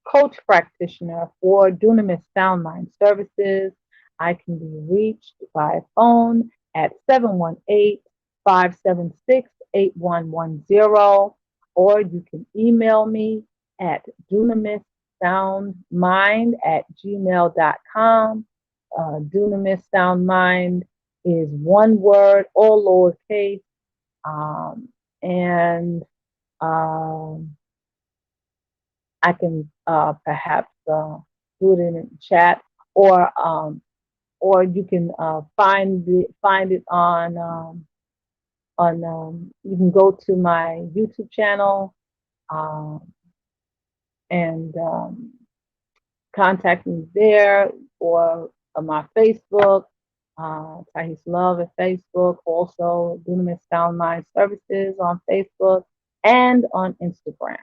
coach practitioner for Dunamis Sound Mind Services. I can be reached by phone at 718-576-8110, or you can email me at dunamissoundmind@gmail.com. Dunamis Sound Mind is one word, all lowercase, and um, I can perhaps do it in the chat, or you can find it on you can go to my YouTube channel um, and contact me there, or on my Facebook, Tahis Love at Facebook, also Dunamis Sound Mind Services on Facebook and on Instagram.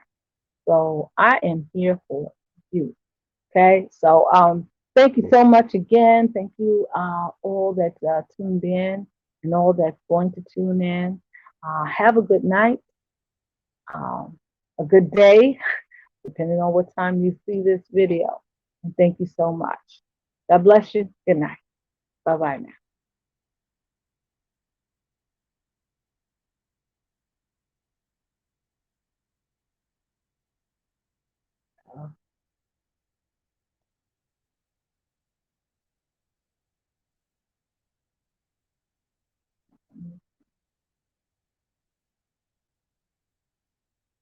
So I am here for you. Okay. So thank you so much again. Thank you all that tuned in and all that's going to tune in. Have a good night, um, a good day, depending on what time you see this video. And thank you so much. God bless you. Good night. Bye bye now.